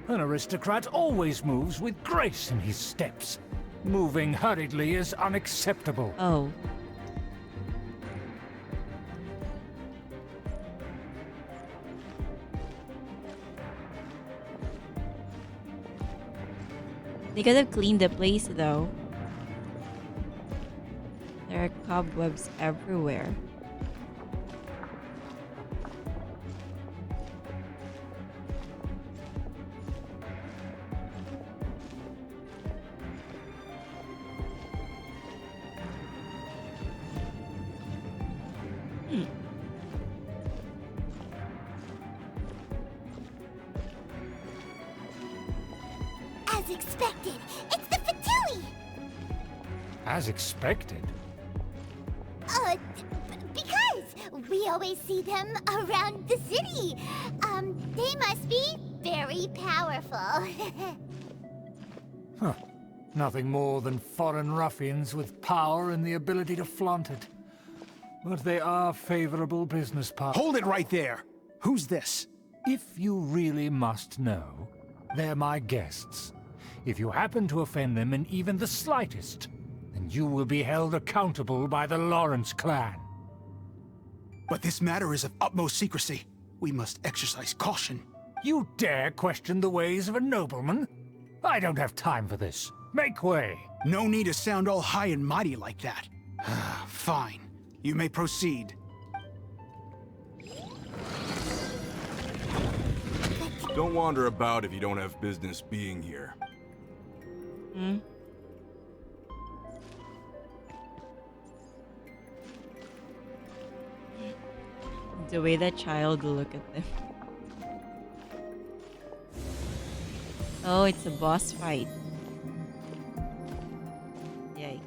An aristocrat always moves with grace in his steps. Moving hurriedly is unacceptable. Oh. They could have cleaned the place though. There are cobwebs everywhere. As expected, it's the Fatui! As expected. Because we always see them around the city. They must be very powerful. Huh. Nothing more than foreign ruffians with power and the ability to flaunt it. But they are favorable business partners. Hold it right there! Who's this? If you really must know, they're my guests. If you happen to offend them in even the slightest, then you will be held accountable by the Lawrence clan. But this matter is of utmost secrecy. We must exercise caution. You dare question the ways of a nobleman? I don't have time for this. Make way. No need to sound all high and mighty like that. Fine. You may proceed. Don't wander about if you don't have business being here. Hmm? The way that Childe will look at them. Oh, it's a boss fight. Yikes.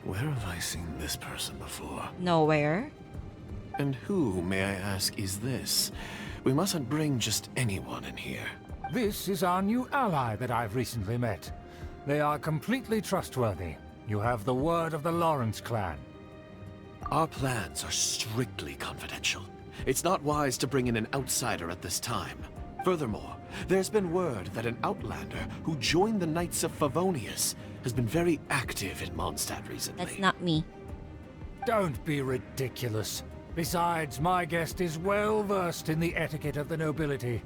Where have I seen this person before? Nowhere. And who, may I ask, is this? We mustn't bring just anyone in here. This is our new ally that I've recently met. They are completely trustworthy. You have the word of the Lawrence clan. Our plans are strictly confidential. It's not wise to bring in an outsider at this time. Furthermore, there's been word that an outlander who joined the Knights of Favonius has been very active in Mondstadt recently. That's not me. Don't be ridiculous. Besides, my guest is well versed in the etiquette of the nobility.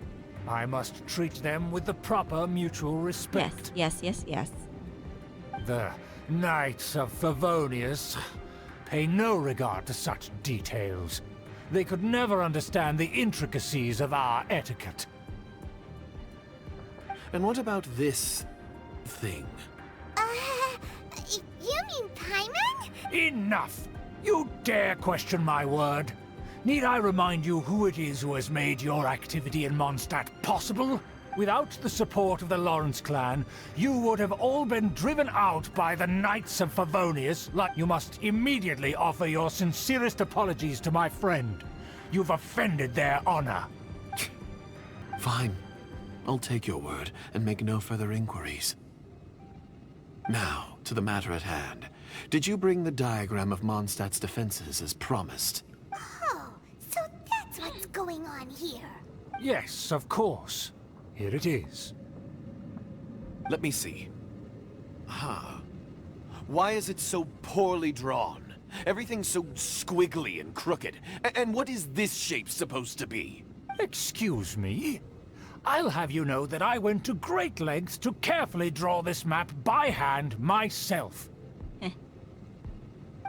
I must treat them with the proper mutual respect. Yes. The Knights of Favonius pay no regard to such details. They could never understand the intricacies of our etiquette. And what about this thing? You mean Paimon? Enough! You dare question my word? Need I remind you who it is who has made your activity in Mondstadt possible? Without the support of the Lawrence clan, you would have all been driven out by the Knights of Favonius. You must immediately offer your sincerest apologies to my friend. You've offended their honor. Fine. I'll take your word and make no further inquiries. Now, to the matter at hand. Did you bring the diagram of Mondstadt's defenses as promised? Oh, so that's what's going on here. Yes, of course. Here it is. Let me see. Huh. Why is it so poorly drawn? Everything's so squiggly and crooked. And what is this shape supposed to be? Excuse me? I'll have you know that I went to great lengths to carefully draw this map by hand myself.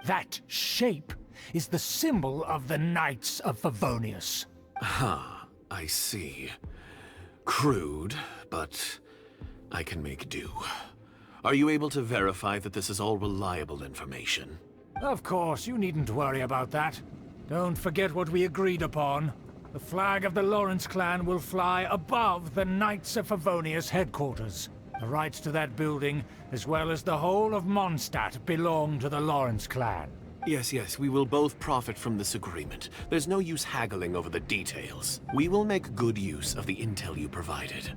That shape is the symbol of the Knights of Favonius. I see. Crude, but I can make do. Are you able to verify that this is all reliable information? Of course, you needn't worry about that. Don't forget what we agreed upon. The flag of the Lawrence clan will fly above the Knights of Favonius headquarters. The rights to that building, as well as the whole of Mondstadt, belong to the Lawrence clan. Yes, we will both profit from this agreement. There's no use haggling over the details. We will make good use of the intel you provided.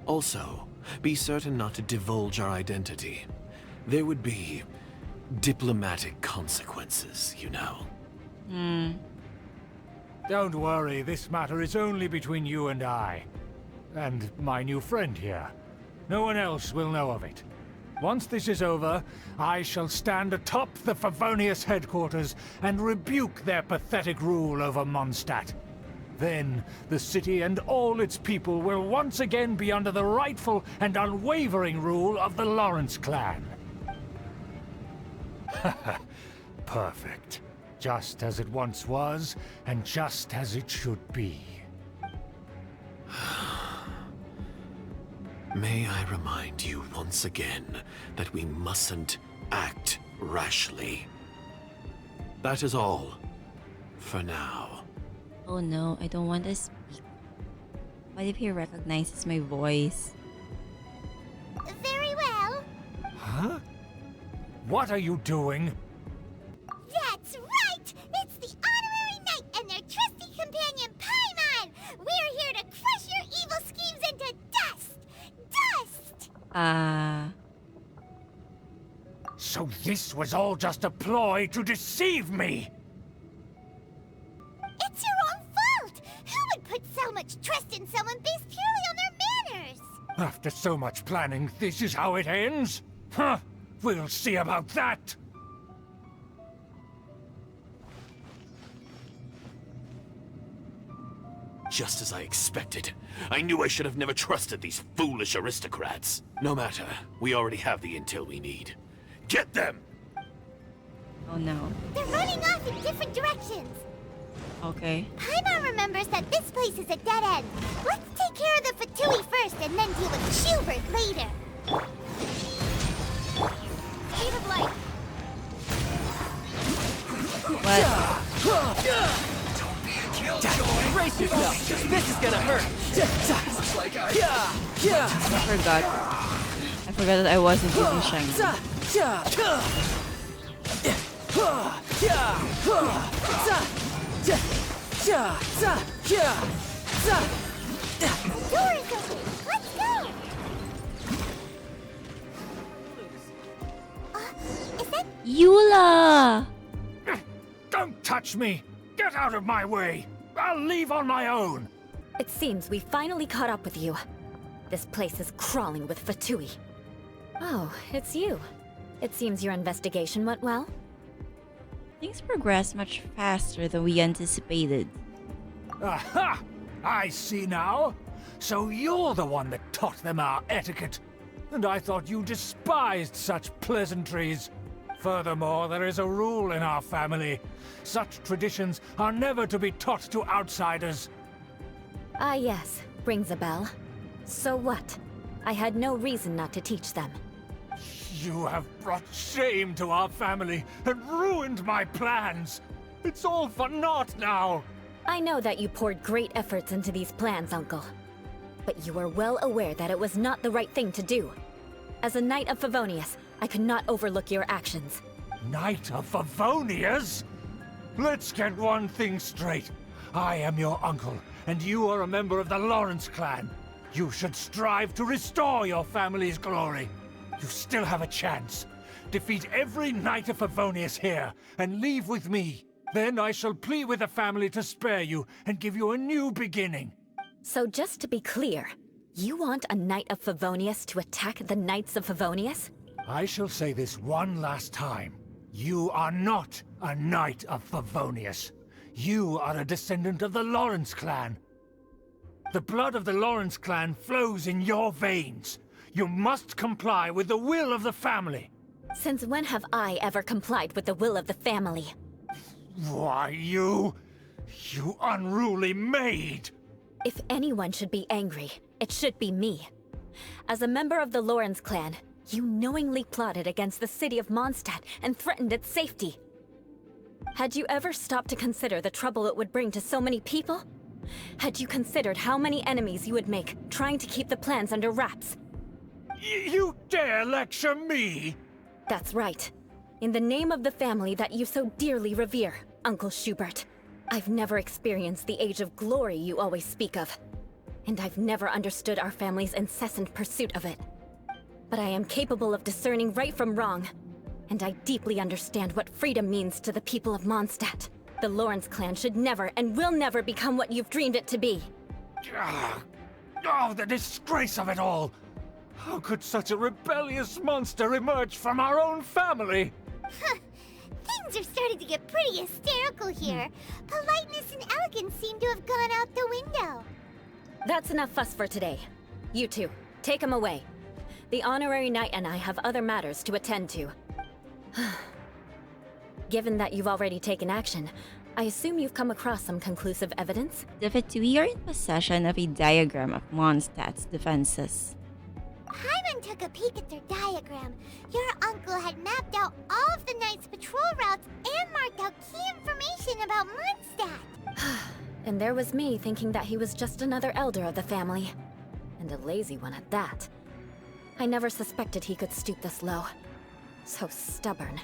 Also, be certain not to divulge our identity. There would be diplomatic consequences, you know. Don't worry, this matter is only between you and I. And my new friend here. No one else will know of it. Once this is over, I shall stand atop the Favonius headquarters and rebuke their pathetic rule over Mondstadt. Then, the city and all its people will once again be under the rightful and unwavering rule of the Lawrence clan. Perfect. Just as it once was, and just as it should be. May I remind you once again that we mustn't act rashly. That is all. For now. Oh no, I don't want to speak. What if he recognizes my voice? Very well. Huh? What are you doing? That's right! It's the Honorary Knight and their trusty companion, Paimon! We're here to crush your evil schemes into dust! Dust! So this was all just a ploy to deceive me! It's your own fault! Who would put so much trust in someone based purely on their manners? After so much planning, this is how it ends? Huh! We'll see about that! Just as I expected. I knew I should have never trusted these foolish aristocrats. No matter, we already have the intel we need. Get them! Oh no. They're running off in different directions. Okay. Paimon remembers that this place is a dead end. Let's take care of the Fatui first and then deal with Childe later. Speed of light. What? Brace yourself. This is gonna hurt. I forgot. I forgot that I wasn't using Xiangling. Door is open. Let's go. Is that Eula! Don't touch me! Get out of my way! I'll leave on my own! It seems we finally caught up with you. This place is crawling with Fatui. Oh, it's you. It seems your investigation went well. Things progressed much faster than we anticipated. Aha! I see now! So you're the one that taught them our etiquette! And I thought you despised such pleasantries! Furthermore, there is a rule in our family. Such traditions are never to be taught to outsiders. Ah yes, rings a bell. So what? I had no reason not to teach them. You have brought shame to our family and ruined my plans. It's all for naught now. I know that you poured great efforts into these plans, Uncle. But you are well aware that it was not the right thing to do. As a Knight of Favonius, I could not overlook your actions. Knight of Favonius? Let's get one thing straight. I am your uncle, and you are a member of the Lawrence clan. You should strive to restore your family's glory. You still have a chance. Defeat every Knight of Favonius here, and leave with me. Then I shall plead with the family to spare you and give you a new beginning. So just to be clear, you want a Knight of Favonius to attack the Knights of Favonius? I shall say this one last time. You are not a Knight of Favonius. You are a descendant of the Lawrence clan. The blood of the Lawrence clan flows in your veins. You must comply with the will of the family. Since when have I ever complied with the will of the family? Why, you unruly maid! If anyone should be angry, it should be me. As a member of the Lawrence clan, you knowingly plotted against the city of Mondstadt and threatened its safety. Had you ever stopped to consider the trouble it would bring to so many people? Had you considered how many enemies you would make trying to keep the plans under wraps? You dare lecture me? That's right. In the name of the family that you so dearly revere, Uncle Schubert. I've never experienced the age of glory you always speak of. And I've never understood our family's incessant pursuit of it. But I am capable of discerning right from wrong. And I deeply understand what freedom means to the people of Mondstadt. The Lawrence clan should never and will never become what you've dreamed it to be. Oh, the disgrace of it all! How could such a rebellious monster emerge from our own family? Things are starting to get pretty hysterical here. Politeness and elegance seem to have gone out the window. That's enough fuss for today. You two, take him away. The honorary knight and I have other matters to attend to. Given that you've already taken action, I assume you've come across some conclusive evidence? The Fatui are in possession of a diagram of Mondstadt's defenses. Hyman took a peek at their diagram. Your uncle had mapped out all of the Knight's patrol routes and marked out key information about Mondstadt. And there was me thinking that he was just another elder of the family. And a lazy one at that. I never suspected he could stoop this low. So stubborn.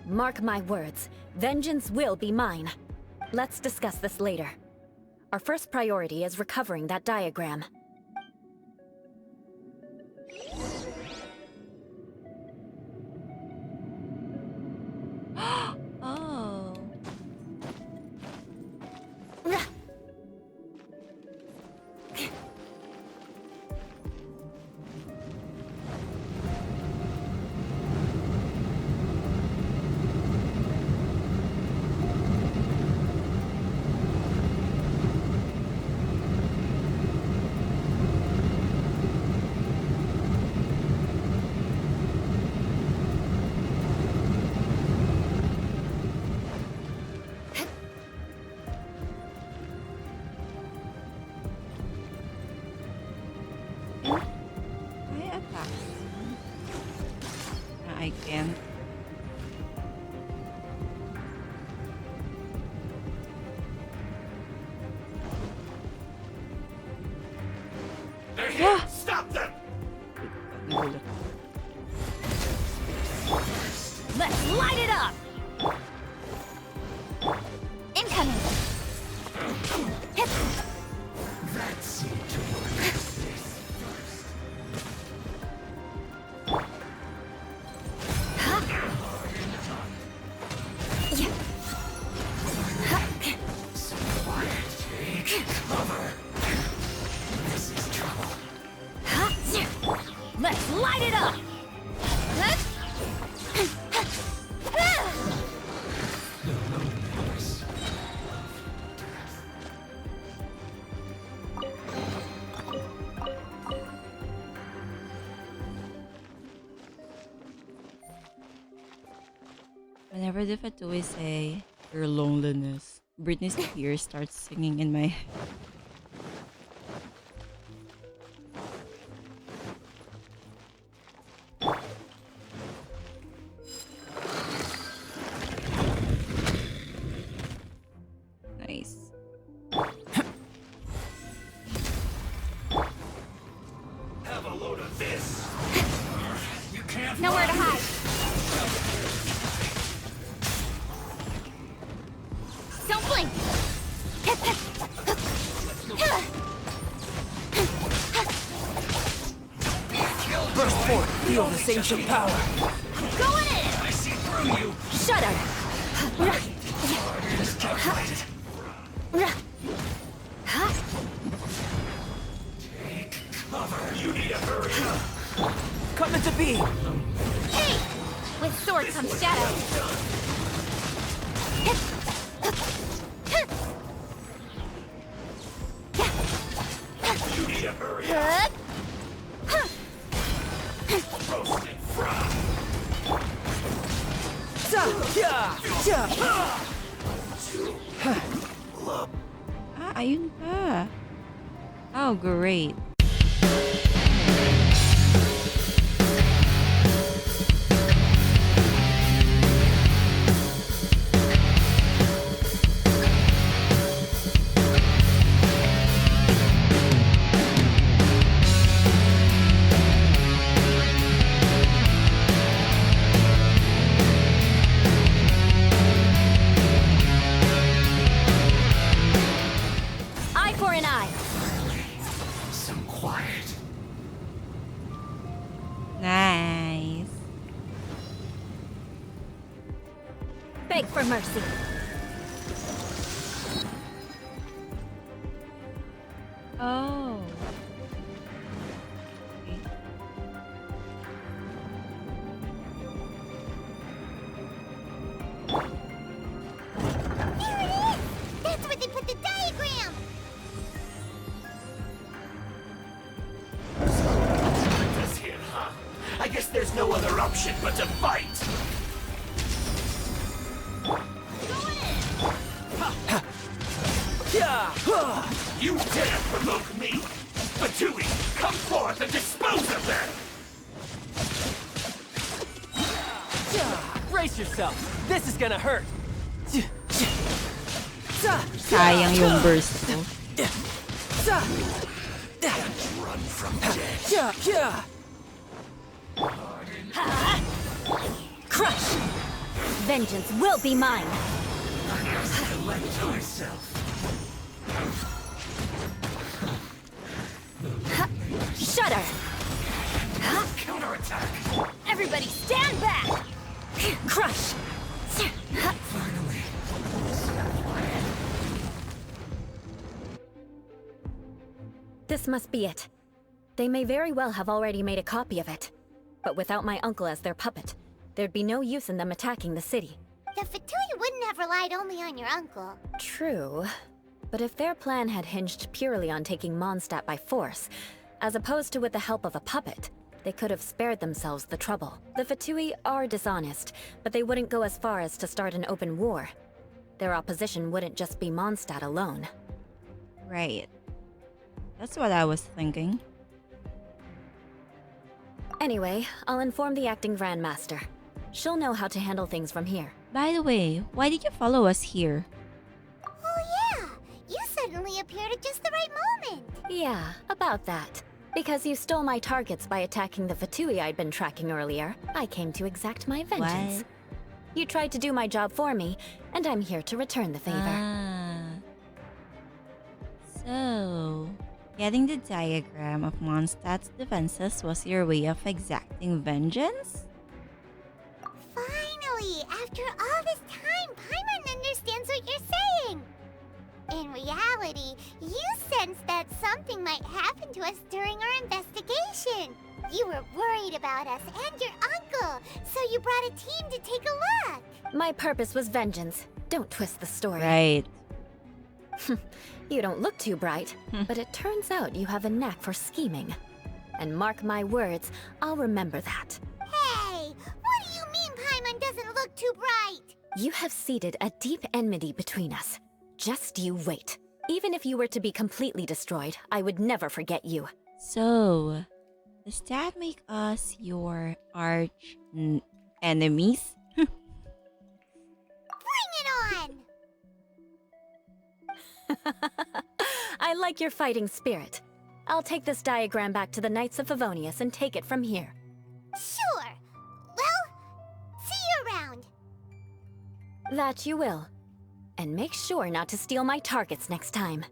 Mark my words, vengeance will be mine. Let's discuss this later. Our first priority is recovering that diagram. Oh. I can't. Yeah. Stop them! Let's light it up! Incoming! Hit! That seemed to work. Let's light it up! Whenever the Fatui say your loneliness, Britney Spears starts singing in my head. Nowhere to hide. Don't blink. Burst forth. Feel this ancient power. Going in. I see through you. Shudder! Take cover. You need to hurry up. Come into being. Hey! With sword comes shadow. You need to hurry up. Roasted fry. Ayun pa. Oh, great. Eye for an eye. Some quiet. Nice. Beg for mercy. Oh. There it is! That's where they put the diagram! Us here, huh? I guess there's no other option but to fight. You dare provoke me? Fatui, come forth and dispose of them! Brace yourself. This is gonna hurt. Sayang yung burst ko. Run from death. Crush! Vengeance will be mine. Collect myself. Shudder! Counterattack. Everybody stand back. Crush! Finally. This must be it. They may very well have already made a copy of it. But without my uncle as their puppet, there'd be no use in them attacking the city. The Fatui wouldn't have relied only on your uncle. True. But if their plan had hinged purely on taking Mondstadt by force, as opposed to with the help of a puppet, they could have spared themselves the trouble. The Fatui are dishonest, but they wouldn't go as far as to start an open war. Their opposition wouldn't just be Mondstadt alone. Right. That's what I was thinking. Anyway, I'll inform the acting Grandmaster. She'll know how to handle things from here. By the way, why did you follow us here? Oh yeah! You suddenly appeared at just the right moment! Yeah, about that. Because you stole my targets by attacking the Fatui I'd been tracking earlier, I came to exact my vengeance. What? You tried to do my job for me, and I'm here to return the favor. So, getting the diagram of Mondstadt's defenses was your way of exacting vengeance? Finally! After all this time, Paimon understands what you're saying! In reality, you sensed that something might happen to us during our investigation. You were worried about us and your uncle, so you brought a team to take a look. My purpose was vengeance. Don't twist the story. Right. You don't look too bright, but it turns out you have a knack for scheming. And mark my words, I'll remember that. Hey, what do you mean Paimon doesn't look too bright? You have seeded a deep enmity between us. Just you wait. Even if you were to be completely destroyed, I would never forget you. So, does that make us your arch enemies? Bring it on! I like your fighting spirit. I'll take this diagram back to the Knights of Favonius and take it from here. Sure. Well, see you around. That you will. And make sure not to steal my targets next time.